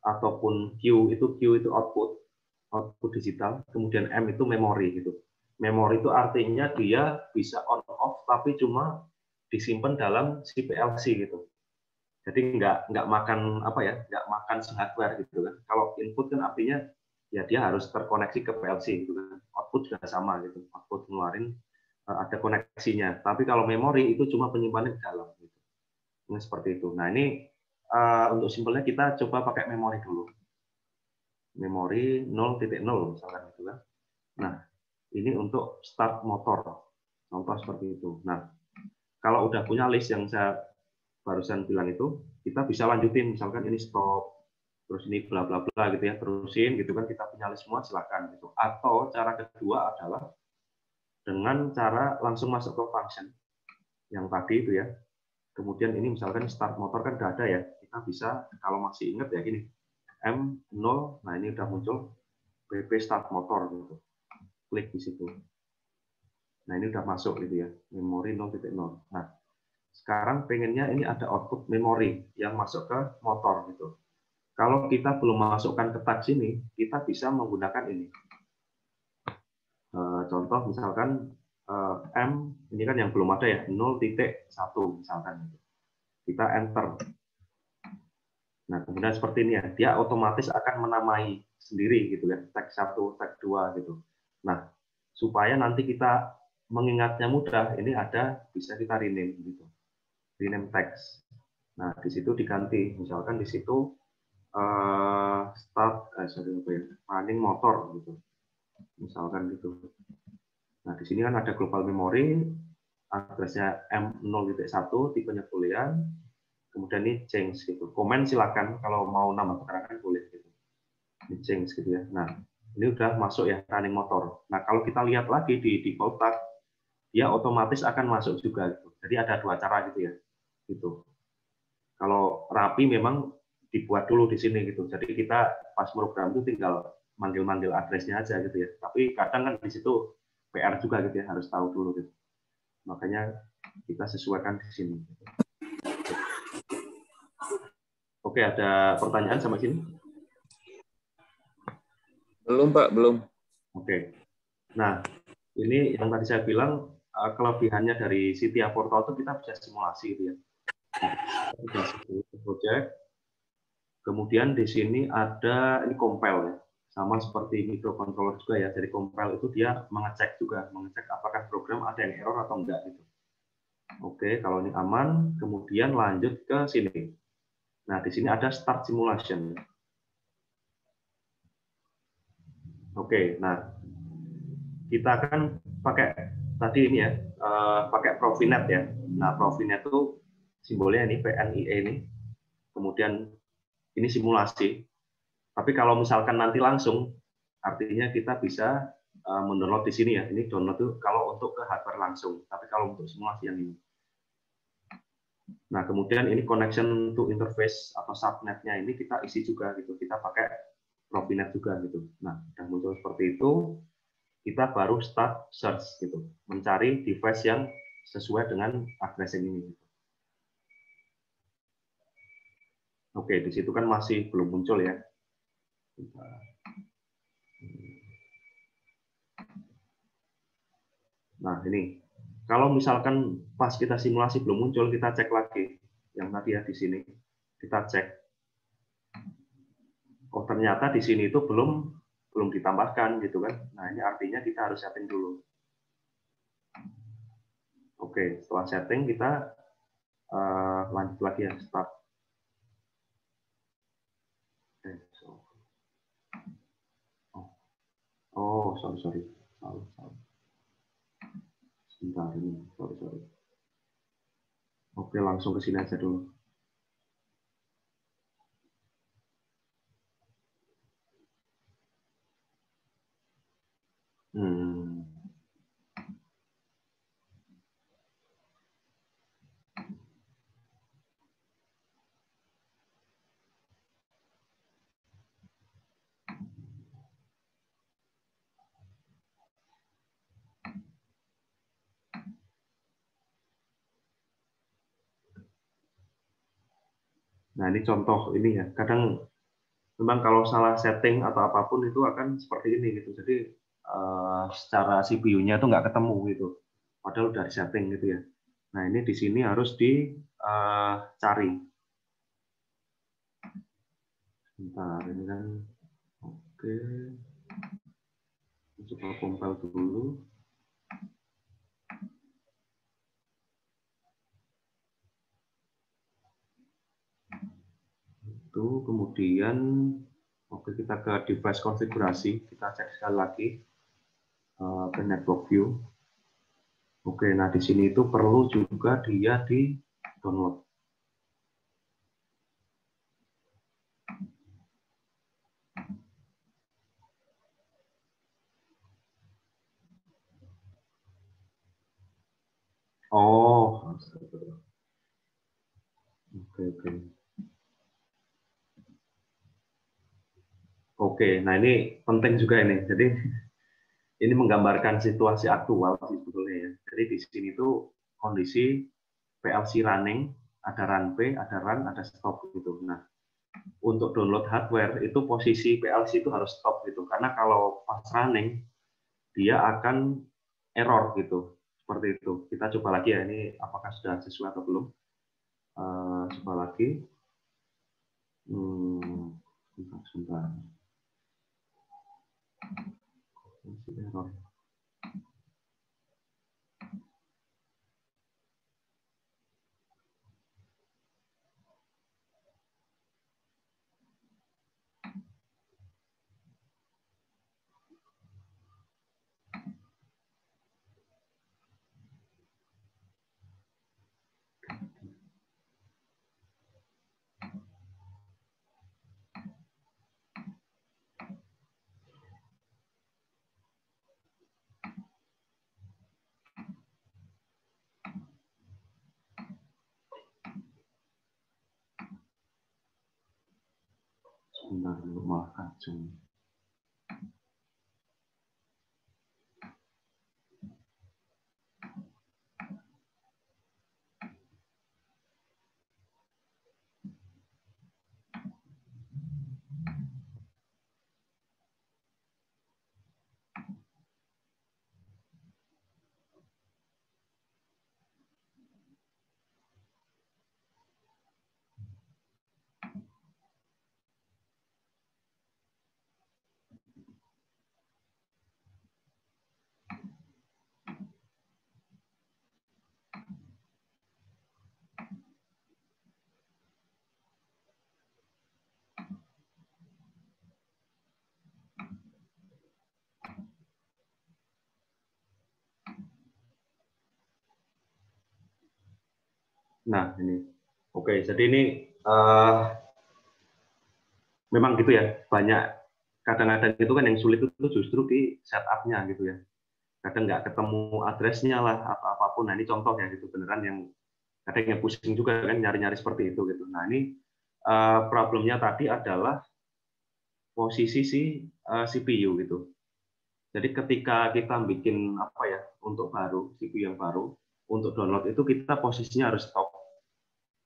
ataupun Q itu output digital, kemudian M itu memori gitu. Memori itu artinya dia bisa on off tapi cuma disimpan dalam si PLC gitu. Jadi nggak makan apa ya, nggak makan si hardware gitu kan. Kalau input kan artinya ya dia harus terkoneksi ke PLC gitu kan. Output juga sama gitu. Output ngeluarin ada koneksinya. Tapi kalau memori itu cuma penyimpanannya di dalam gitu. Ini seperti itu. Nah, ini untuk simpelnya kita coba pakai memori dulu. Memori 0.0 misalkan gitu kan. Nah, ini untuk start motor. Contoh seperti itu. Nah, kalau udah punya list yang saya barusan bilang itu, kita bisa lanjutin misalkan ini stop, terus ini bla bla bla gitu ya, terusin gitu kan, kita punya list semua silakan gitu. Atau cara kedua adalah dengan cara langsung masuk ke function yang tadi itu ya. Kemudian ini misalkan start motor kan udah ada ya, kita bisa kalau masih ingat ya gini, M0, nah ini udah muncul PP start motor gitu. Klik di situ. Nah, ini udah masuk gitu ya, memori 0.0. Nah, sekarang pengennya ini ada output memori yang masuk ke motor gitu. Kalau kita belum masukkan ke tag sini, kita bisa menggunakan ini. Contoh misalkan M, ini kan yang belum ada ya, 0.1 misalkan. Kita enter. Nah, kemudian seperti ini ya, dia otomatis akan menamai sendiri gitu ya, tag 1, tag 2 gitu. Nah, supaya nanti kita mengingatnya mudah, ini ada bisa kita rename gitu. Rename text. Nah, di situ diganti, misalkan di situ running motor gitu. Misalkan gitu. Nah, di sini kan ada global memory, addressnya M0.1, tipenya boolean, kemudian ini change gitu. Komen silakan kalau mau nambah keterangan boleh gitu. Ini change gitu ya. Nah, ini udah masuk ya running motor. Nah, kalau kita lihat lagi di default tag, dia otomatis akan masuk juga gitu. Jadi ada dua cara gitu ya. Gitu. Kalau rapi memang dibuat dulu di sini gitu. Jadi kita pas program itu tinggal manggil-manggil addressnya aja gitu ya. Tapi kadang kan di situ PR juga gitu ya, harus tahu dulu gitu. Makanya kita sesuaikan di sini. Oke, ada pertanyaan sampai sini? Belum, Pak, belum. Oke. Nah, ini yang tadi saya bilang, kelebihannya dari Citia Portal itu kita bisa simulasi gitu ya. Kita bisa project. Kemudian di sini ada ini compile ya. Sama seperti microcontroller juga ya. Jadi compile itu dia mengecek juga, mengecek apakah program ada yang error atau enggak gitu. Oke, kalau ini aman, kemudian lanjut ke sini. Nah, di sini ada start simulation. Oke, nah kita akan pakai tadi ini ya, pakai Profinet ya. Nah, Profinet itu simbolnya ini PNIE ini. Kemudian ini simulasi. Tapi kalau misalkan nanti langsung, artinya kita bisa mendownload di sini ya. Ini download itu kalau untuk ke hardware langsung. Tapi kalau untuk simulasi yang ini. Nah, kemudian ini connection to interface atau subnetnya ini kita isi juga gitu. Kita pakai Profinet juga gitu. Nah, sudah muncul seperti itu, kita baru start search gitu, mencari device yang sesuai dengan addressing ini. Oke, di situ kan masih belum muncul ya. Nah, ini. Kalau misalkan pas kita simulasi belum muncul, kita cek lagi. Yang tadi ya di sini. Kita cek. Oh, ternyata di sini itu belum ditambahkan gitu kan. Nah, ini artinya kita harus setting dulu. Oke, setelah setting kita lanjut lagi ya, start. Oh, sorry. Salah. Sebentar ini, sorry. Oke, langsung ke sini aja dulu. Nah, ini contoh ini ya. Kadang memang kalau salah setting atau apapun itu akan seperti ini gitu. Jadi secara CPU-nya itu nggak ketemu gitu. Padahal udah setting gitu ya. Nah, ini di sini harus dicari. Bentar, ini kan oke. Coba compile dulu. Itu kemudian oke, kita ke device konfigurasi, kita cek sekali lagi ke network view. Oke, nah di sini itu perlu juga dia di download. Oh, oke. Oke, nah ini penting juga ini. Jadi ini menggambarkan situasi aktual sih sebetulnya ya. Jadi di sini tuh kondisi PLC running, ada run P, ada run, ada stop gitu. Nah, untuk download hardware itu posisi PLC itu harus stop gitu. Karena kalau pas running dia akan error gitu. Seperti itu. Kita coba lagi ya, ini apakah sudah sesuai atau belum. Coba lagi. Sebentar. Error. Sebentar dulu, malah kacau. Nah, ini. Oke, jadi ini memang gitu ya, banyak kadang-kadang itu kan yang sulit itu justru di setup-nya gitu ya. Kadang nggak ketemu address-nya lah, atau apapun. Nah, ini contoh ya, gitu. Beneran yang kadang yang pusing juga kan, nyari-nyari seperti itu. Gitu. Nah, ini problemnya tadi adalah posisi si CPU gitu. Jadi ketika kita bikin apa ya, untuk baru, CPU yang baru, untuk download itu kita posisinya harus stop.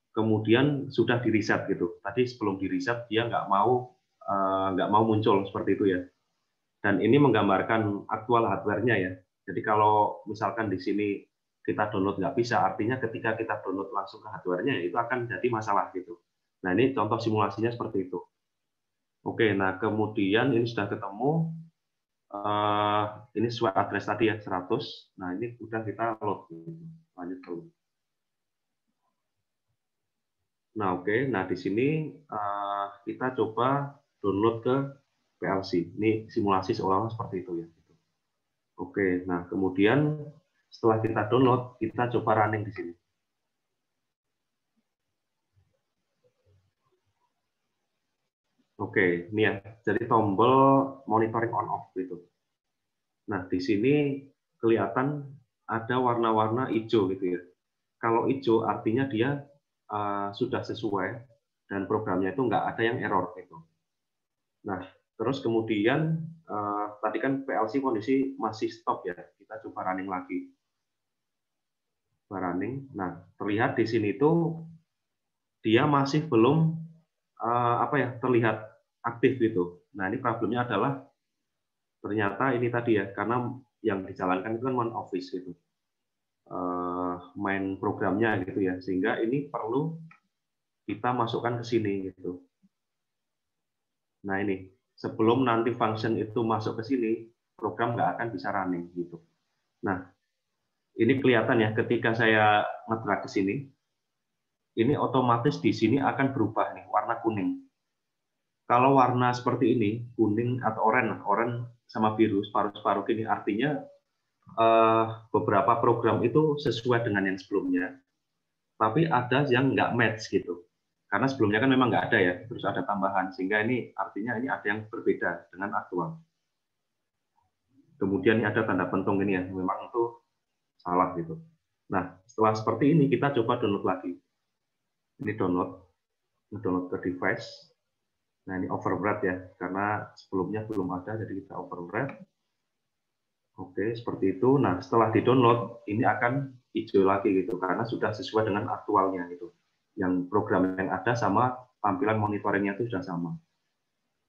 Kemudian sudah di reset gitu. Tadi sebelum di reset dia nggak mau muncul seperti itu ya. Dan ini menggambarkan aktual hardware-nya ya. Jadi kalau misalkan di sini kita download nggak bisa, artinya ketika kita download langsung ke hardware-nya itu akan jadi masalah gitu. Nah ini contoh simulasinya seperti itu. Oke, nah kemudian ini sudah ketemu. Ini sesuai address tadi ya 100. Nah ini udah kita load. Lanjut dulu. Nah, oke. Nah, di sini kita coba download ke PLC. Ini simulasi seolah-olah seperti itu ya. Oke, nah kemudian setelah kita download, kita coba running di sini. Oke, ini ya. Jadi tombol monitoring on off gitu. Nah, di sini kelihatan ada warna-warna hijau gitu ya. Kalau hijau artinya dia sudah sesuai dan programnya itu nggak ada yang error gitu. Nah, terus kemudian tadi kan PLC kondisi masih stop ya. Kita coba running lagi. Running. Nah, terlihat di sini tuh dia masih belum terlihat aktif gitu. Nah, ini problemnya adalah ternyata ini tadi ya, karena yang dijalankan itu kan main office gitu. Main programnya gitu ya, sehingga ini perlu kita masukkan ke sini gitu. Nah, ini sebelum nanti function itu masuk ke sini, program nggak akan bisa running gitu. Nah, ini kelihatan ya ketika saya nge-drag ke sini, ini otomatis di sini akan berubah nih warna kuning. Kalau warna seperti ini, kuning atau oranye sama biru, separuh-separuh ini artinya beberapa program itu sesuai dengan yang sebelumnya, tapi ada yang nggak match gitu. Karena sebelumnya kan memang nggak ada ya, terus ada tambahan, sehingga ini artinya ini ada yang berbeda dengan aktual. Kemudian ini ada tanda pentung ini ya, memang itu salah gitu. Nah, setelah seperti ini kita coba download lagi. Ini download ke device. Nah, ini overwrite ya, karena sebelumnya belum ada, jadi kita overwrite. Oke, seperti itu. Nah, setelah di-download, ini akan hijau lagi gitu, karena sudah sesuai dengan aktualnya gitu. Yang program yang ada sama tampilan monitoringnya itu sudah sama.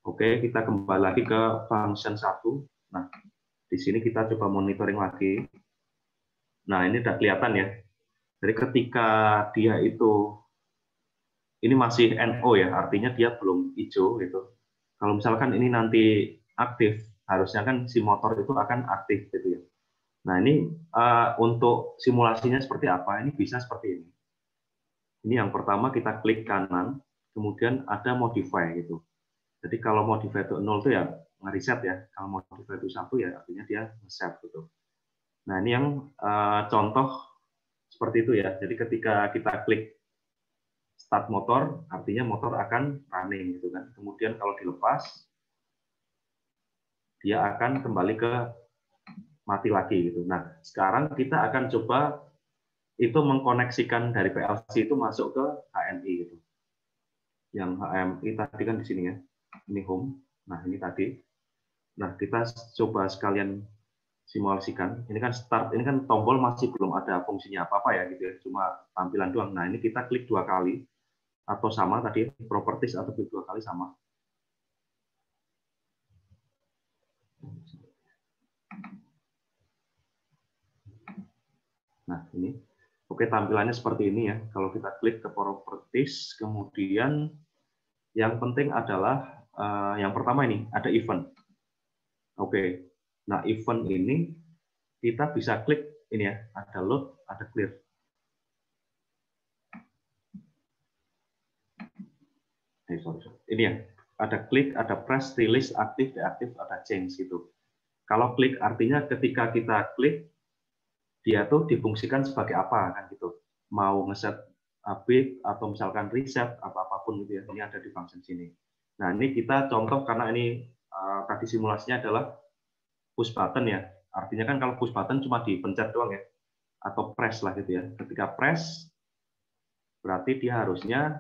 Oke, kita kembali lagi ke function 1. Nah, di sini kita coba monitoring lagi. Nah, ini udah kelihatan ya. Jadi ketika dia itu ini masih NO ya, artinya dia belum hijau gitu. Kalau misalkan ini nanti aktif, harusnya kan si motor itu akan aktif gitu ya. Nah, ini untuk simulasinya seperti apa? Ini bisa seperti ini. Ini yang pertama kita klik kanan, kemudian ada modify gitu. Jadi kalau modify itu 0 itu ya nge-reset ya. Kalau modify itu 1 ya artinya dia nge-set gitu. Nah, ini yang contoh seperti itu ya. Jadi ketika kita klik start motor, artinya motor akan running gitu kan. Kemudian kalau dilepas, dia akan kembali ke mati lagi gitu. Nah, sekarang kita akan coba itu mengkoneksikan dari PLC itu masuk ke HMI gitu. Yang HMI tadi kan di sini ya. Ini home. Nah, ini tadi. Nah, kita coba sekalian simulasikan. Ini kan start, ini kan tombol masih belum ada fungsinya apa-apa ya gitu ya. Cuma tampilan doang. Nah, ini kita klik 2 kali atau sama tadi properties atau klik 2 kali sama. Nah, ini. Oke, tampilannya seperti ini ya. Kalau kita klik ke properties, kemudian yang penting adalah yang pertama ini, ada event. Oke, nah event ini kita bisa klik ini ya, ada load, ada clear. Sorry. Ini ya, ada klik, ada press, release, aktif, deaktif, ada change gitu. Kalau klik artinya ketika kita klik, dia tuh difungsikan sebagai apa kan gitu. Mau ngeset update atau misalkan reset apapun gitu ya. Ini ada di function sini. Nah, ini kita contoh karena ini tadi simulasinya adalah push button ya. Artinya kan kalau push button cuma dipencet doang ya. Atau press lah gitu ya. Ketika press berarti dia harusnya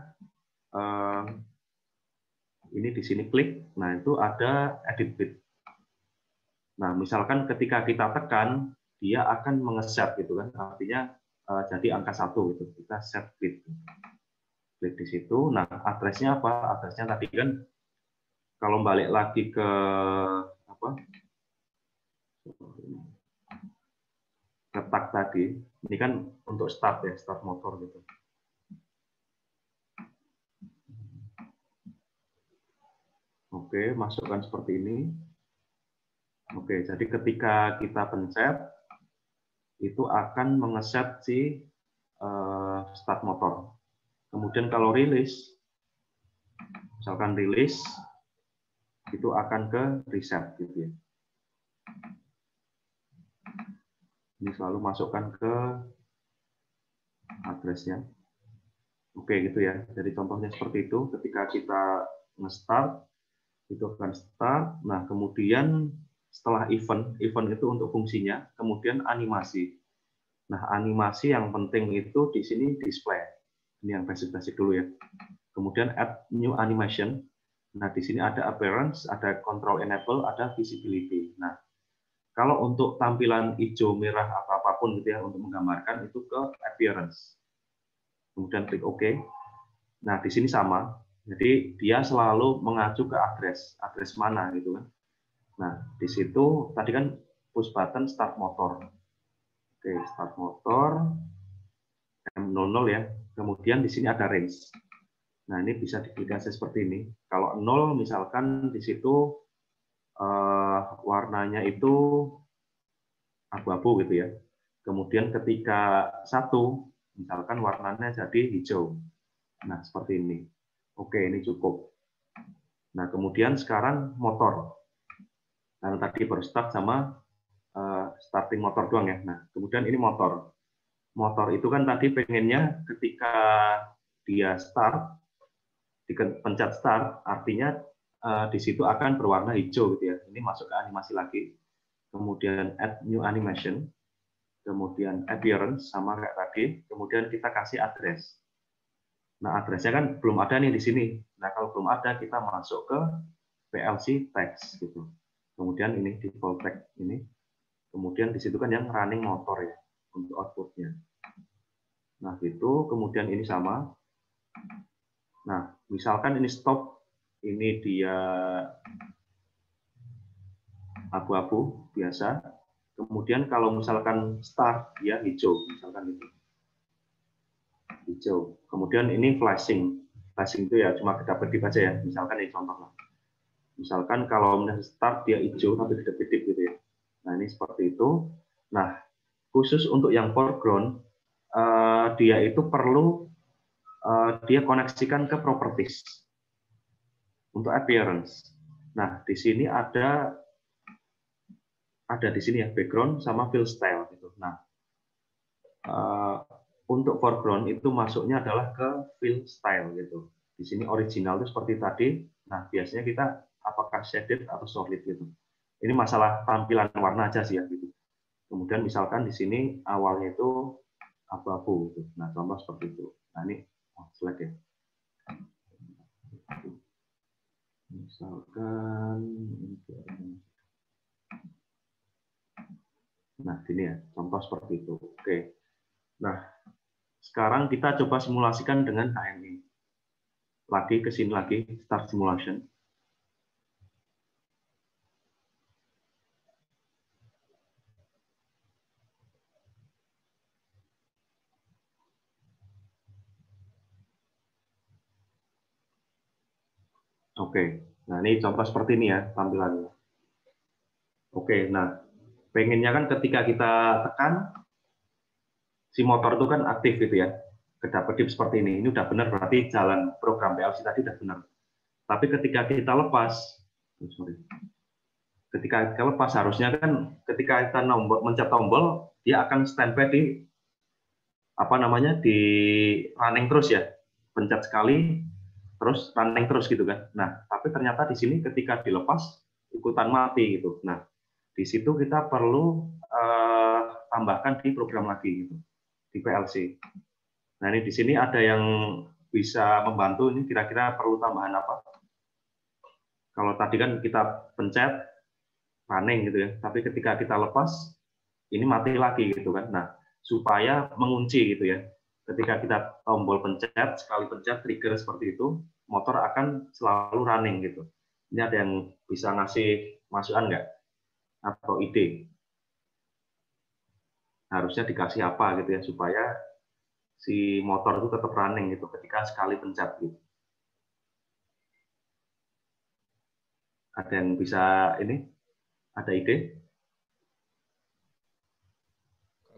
ini di sini klik. Nah, itu ada edit bit. Nah, misalkan ketika kita tekan dia akan mengeset gitu kan, artinya jadi angka 1 gitu. Kita set bit, klik di situ. Nah, address-nya apa? Address-nya tadi kan kalau balik lagi ke apa? Ketak tadi, ini kan untuk start ya, start motor gitu. Oke, masukkan seperti ini. Oke, jadi ketika kita pencet itu akan mengeset si start motor. Kemudian kalau rilis, misalkan rilis, itu akan ke reset gitu ya. Ini selalu masukkan ke address-nya. Oke gitu ya. Jadi contohnya seperti itu. Ketika kita nge-start, itu akan start. Nah kemudian setelah event itu untuk fungsinya, kemudian animasi. Nah animasi yang penting itu di sini display. Ini yang basic-basic dulu ya. Kemudian add new animation. Nah di sini ada appearance, ada control enable, ada visibility. Nah kalau untuk tampilan hijau, merah, atau apapun gitu ya, untuk menggambarkan itu ke appearance. Kemudian klik OK. Nah, di sini sama. Jadi, dia selalu mengacu ke address mana gitu kan. Nah, di situ tadi kan push button start motor. Oke, start motor M00 ya. Kemudian di sini ada range. Nah, ini bisa diplikasi seperti ini. Kalau 0 misalkan di situ warnanya itu abu-abu gitu ya. Kemudian ketika 1, misalkan warnanya jadi hijau. Nah, seperti ini. Oke, ini cukup. Nah, kemudian sekarang motor. Karena tadi baru start sama starting motor doang ya. Nah, kemudian ini motor. Motor itu kan tadi pengennya ketika dia start, dipencet start, artinya di situ akan berwarna hijau gitu ya. Ini masuk ke animasi lagi. Kemudian add new animation, kemudian appearance sama kayak tadi, kemudian kita kasih address. Nah, addressnya kan belum ada nih di sini. Nah, kalau belum ada, kita masuk ke PLC text gitu. Kemudian ini default text ini. Kemudian di situ kan yang running motor ya untuk outputnya. Nah, gitu. Kemudian ini sama. Nah, misalkan ini stop, ini dia abu-abu biasa. Kemudian kalau misalkan start dia hijau, misalkan itu hijau. Kemudian ini flashing. Flashing itu ya cuma kedap-kedip aja ya. Misalkan ini contoh lah. Misalkan kalau start dia hijau tapi kedap-kedip gitu ya. Nah ini seperti itu. Nah khusus untuk yang foreground dia itu perlu dia koneksikan ke properties untuk appearance. Nah di sini ada di sini ya background sama fill style gitu. Nah untuk foreground itu masuknya adalah ke fill style gitu. Di sini original itu seperti tadi. Nah biasanya kita apakah shaded atau solid gitu. Ini masalah tampilan warna aja sih ya gitu. Kemudian misalkan di sini awalnya itu abu-abu gitu. Nah contoh seperti itu. Nah ini select ya. Misalkan nah ini ya contoh seperti itu. Oke. Nah sekarang kita coba simulasikan dengan HMI. Lagi ke sini lagi start simulation. Oke, nah ini contoh seperti ini ya tampilannya. Oke, nah pengennya kan ketika kita tekan si motor itu kan aktif gitu ya, kedap-kedip seperti ini. Ini udah benar berarti jalan program PLC tadi udah benar. Tapi ketika kita lepas, ketika kita lepas harusnya kan ketika kita mencet tombol dia akan standby di apa namanya di running terus ya, pencet sekali terus running terus gitu kan. Nah, tapi ternyata di sini ketika dilepas ikutan mati gitu. Nah, di situ kita perlu tambahkan di program lagi gitu di PLC. Nah, ini di sini ada yang bisa membantu. Ini kira-kira perlu tambahan apa? Kalau tadi kan kita pencet running gitu ya, tapi ketika kita lepas ini mati lagi gitu kan. Nah, supaya mengunci gitu ya. Ketika kita tombol pencet, sekali pencet trigger seperti itu, motor akan selalu running gitu. Ini ada yang bisa ngasih masukan nggak? Atau ide? Harusnya dikasih apa gitu ya, supaya si motor itu tetap running gitu ketika sekali pencet gitu. Ada yang bisa ini? Ada ide?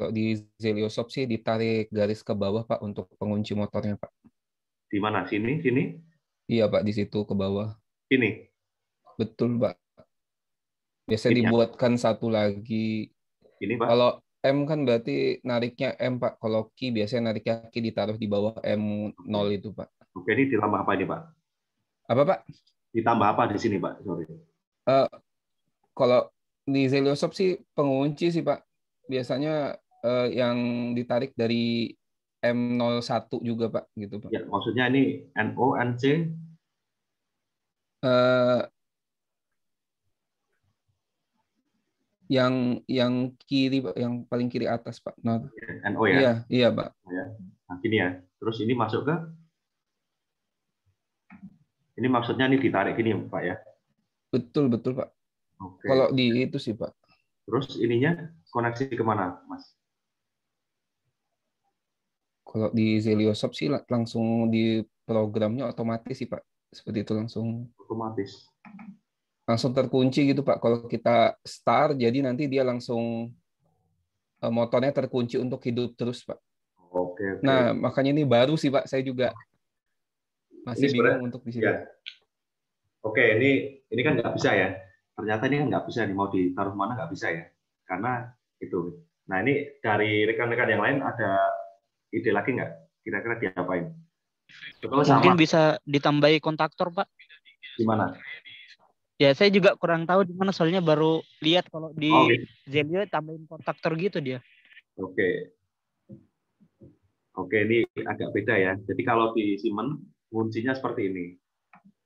Kalau di Zelioshop sih ditarik garis ke bawah Pak untuk pengunci motornya Pak. Di mana? Sini? Sini? Iya Pak, di situ ke bawah. Ini? Betul, Pak. Biasanya Ini ya? dibuatkan satu lagi. Ini, Pak. Kalau M kan berarti nariknya M, Pak. Kalau Ki biasanya nariknya Ki ditaruh di bawah M0 itu, Pak. Oke, ini ditambah apa ini, Pak? Apa, Pak? Ditambah apa di sini, Pak? Sorry. Kalau di Zeliosop sih pengunci sih, Pak. Biasanya yang ditarik dari M01 juga, Pak, gitu, Pak. Ya, maksudnya ini NO, NC. Yang kiri, Pak, yang paling kiri atas, Pak. Nah, NO ya? iya, iya, Pak. Ya. Nah, gini ya. Terus ini masuk ke ini maksudnya ini ditarik gini, Pak ya? Betul, betul, Pak. Oke. Kalau di itu sih, Pak. Terus ininya koneksi kemana, Mas? Kalau di Zeliosop sih langsung di programnya otomatis sih, Pak. Seperti itu langsung Otomatis. terkunci gitu, Pak. Kalau kita start, jadi nanti dia langsung motornya terkunci untuk hidup terus, Pak. Oke. Nah, makanya ini baru sih, Pak. Saya juga masih bingung untuk di sini. Ya. Oke, ini kan nggak bisa ya. Ternyata ini kan nggak bisa, mau ditaruh mana nggak bisa ya. Karena itu. Nah, ini dari rekan-rekan yang lain ada ide lagi nggak? Kira-kira diapain? Mungkin bisa ditambahi kontaktor, Pak. Gimana? Ya, saya juga kurang tahu di mana, soalnya baru lihat kalau di Zelio tambahin kontaktor gitu dia. Oke. Oke, ini agak beda ya. Jadi kalau di Siemens kuncinya seperti ini.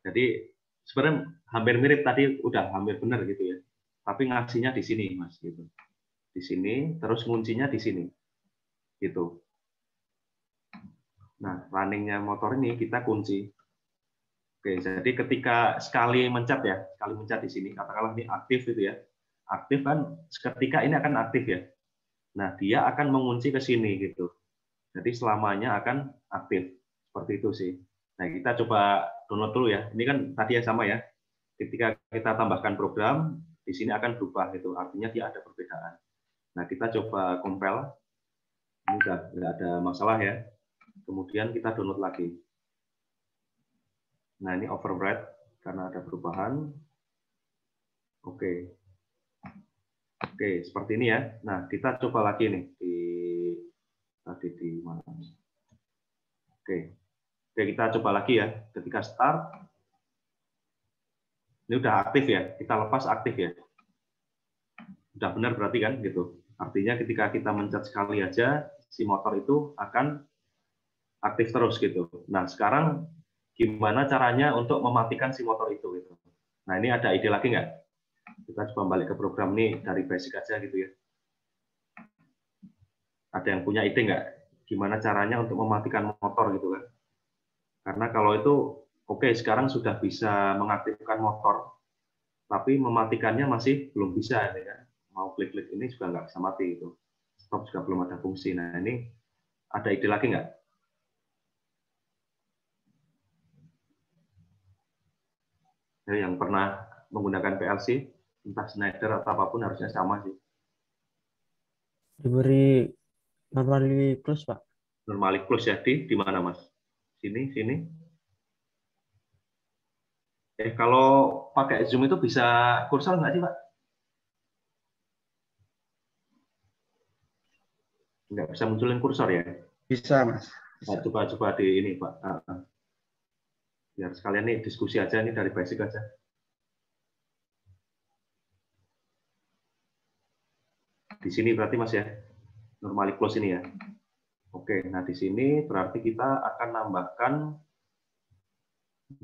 Jadi sebenarnya hampir mirip tadi, udah hampir benar gitu ya. Tapi ngasihnya di sini, Mas, gitu. Di sini, terus kuncinya di sini. Gitu. Nah, runningnya motor ini kita kunci. Oke, jadi ketika sekali mencet ya, sekali mencet di sini, katakanlah ini aktif gitu ya. Aktif kan ketika ini akan aktif ya. Nah, dia akan mengunci ke sini gitu. Jadi selamanya akan aktif. Seperti itu sih. Nah, kita coba download dulu ya. Ini kan tadi yang sama ya. Ketika kita tambahkan program, di sini akan berubah gitu. Artinya dia ada perbedaan. Nah, kita coba compile. Ini udah nggak ada masalah ya. Kemudian kita download lagi. Nah, ini overwrite karena ada perubahan. Oke. Oke, seperti ini ya. Nah, kita coba lagi nih tadi di mana? Oke. Oke, kita coba lagi ya. Ketika start, ini udah aktif ya. Kita lepas aktif ya. Udah benar berarti kan gitu. Artinya ketika kita mencet sekali aja, si motor itu akan aktif terus gitu. Nah, sekarang gimana caranya untuk mematikan si motor itu gitu. Nah, ini ada ide lagi nggak? Kita coba balik ke program ini dari basic aja gitu ya. Ada yang punya ide nggak? Gimana caranya untuk mematikan motor gitu kan? Karena kalau itu, oke, sekarang sudah bisa mengaktifkan motor, tapi mematikannya masih belum bisa ya. Mau klik-klik ini juga nggak bisa mati gitu. Stop juga belum ada fungsi. Nah, ini ada ide lagi nggak? Yang pernah menggunakan PLC, entah Schneider atau apapun harusnya sama sih. Diberi normally close, Pak. Normally close ya, di mana Mas? Sini. Kalau pakai Zoom itu bisa kursor nggak sih, Pak? Nggak bisa munculin kursor ya? Bisa, Mas. Bisa. Nah, coba di ini, Pak. Biar sekalian nih diskusi aja nih dari basic aja. Di sini berarti Mas ya, normally close ini ya. Oke, nah di sini berarti kita akan nambahkan,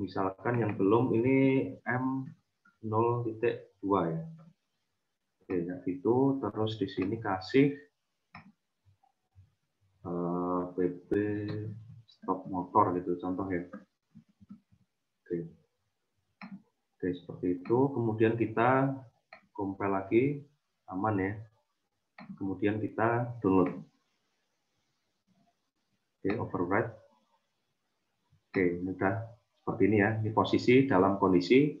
misalkan yang belum ini M0.2 ya. Oke, ya gitu. Terus di sini kasih PP stop motor gitu contoh ya. Oke, seperti itu. Kemudian kita compile lagi, aman ya. Kemudian kita download. Oke, overwrite. Oke, ini udah seperti ini ya. Ini posisi dalam kondisi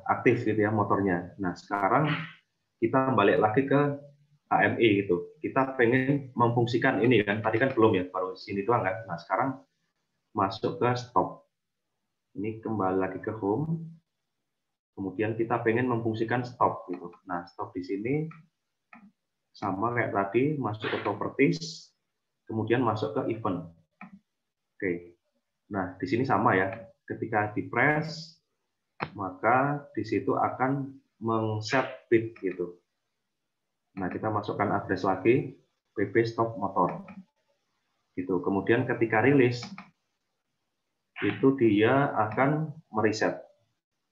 aktif gitu ya motornya. Nah, sekarang kita balik lagi ke AMI gitu. Kita pengen memfungsikan ini kan. Tadi kan belum ya, baru sini doang kan. Nah, sekarang masuk ke stop. Ini kembali lagi ke home. Kemudian kita pengen memfungsikan stop gitu. Nah, stop di sini sama kayak tadi, masuk ke properties, kemudian masuk ke event. Oke. Nah, di sini sama ya. Ketika di press, maka di situ akan meng-set bit gitu. Nah, kita masukkan address lagi, pb stop motor. Gitu. Kemudian ketika rilis, itu dia akan mereset.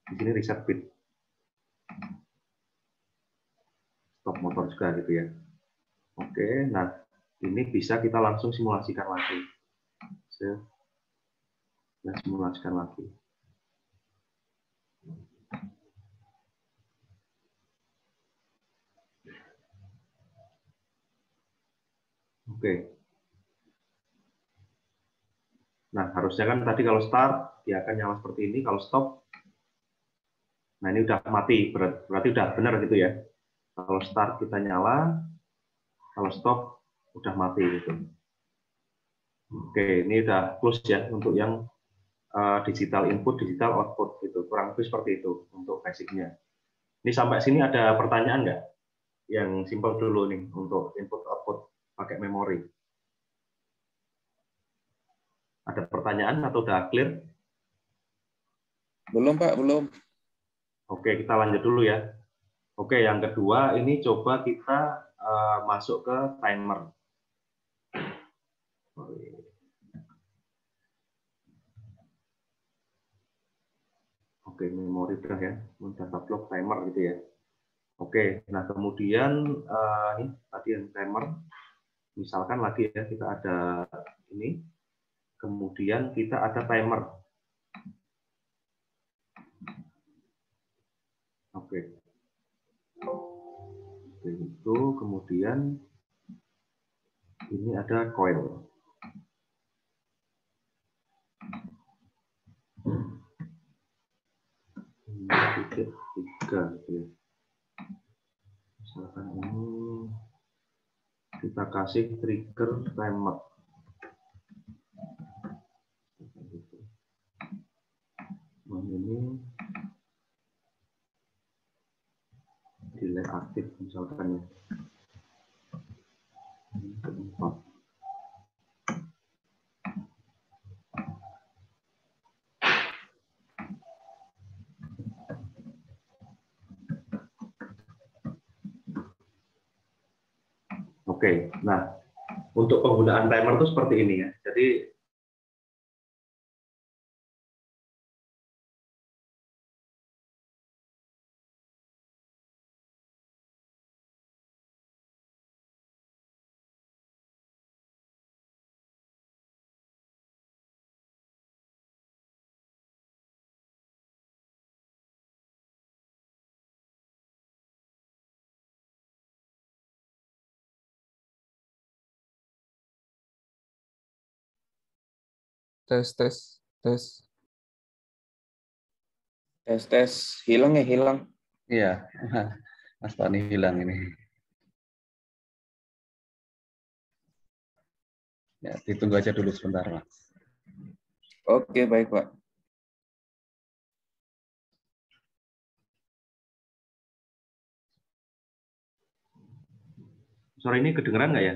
Di sini reset bit. Stop motor juga gitu ya. Oke, nah ini bisa kita langsung simulasikan lagi. Kita simulasikan lagi. Oke. Nah, harusnya kan tadi kalau start, dia akan nyala seperti ini. Kalau stop, nah ini udah mati. Berarti udah benar gitu ya. Kalau start kita nyala, kalau stop, udah mati gitu. Oke, ini udah close ya untuk yang digital input, digital output gitu. Kurang lebih seperti itu untuk basicnya. Ini sampai sini ada pertanyaan nggak? Yang simpel dulu nih untuk input output pakai memori. Ada pertanyaan atau udah clear? Belum, Pak, belum. Oke, kita lanjut dulu ya. Oke, yang kedua ini coba kita masuk ke timer. Oke, memori udah ya, data block timer gitu ya. Oke, nah kemudian ini tadi yang timer, misalkan lagi ya kita ada ini, kemudian kita ada timer. Oke. Itu kemudian ini ada coil. Ini titik 3 gitu ya. Misalkan ini kita kasih trigger timer. Nah, ini delay aktif misalkan ya. Ini keempat. Oke, nah untuk penggunaan timer itu seperti ini ya. Jadi Tes. Tes. Hilang ya, hilang. Iya, Mas Tony hilang ini. Ya, ditunggu aja dulu sebentar, Mas. Oke, baik, Pak. sore ini kedengeran nggak ya?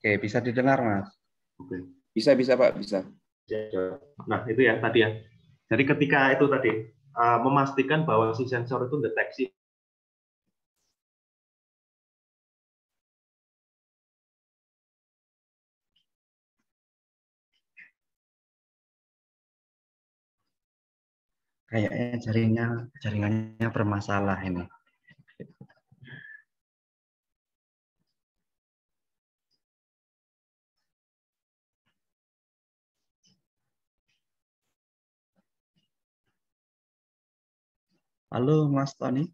Oke, bisa didengar, Mas. Oke. Bisa, Pak, bisa. Nah, itu ya tadi ya. Jadi ketika itu tadi memastikan bahwa si sensor itu deteksi Kayaknya jaringannya bermasalah ini. Halo, Mas Tony.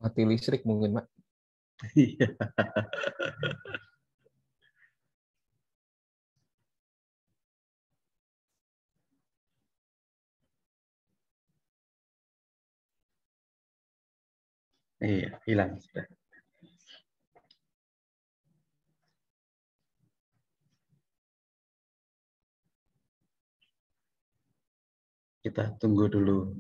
Mati listrik mungkin, Pak. Iya. Iya, hilang sudah. Kita tunggu dulu.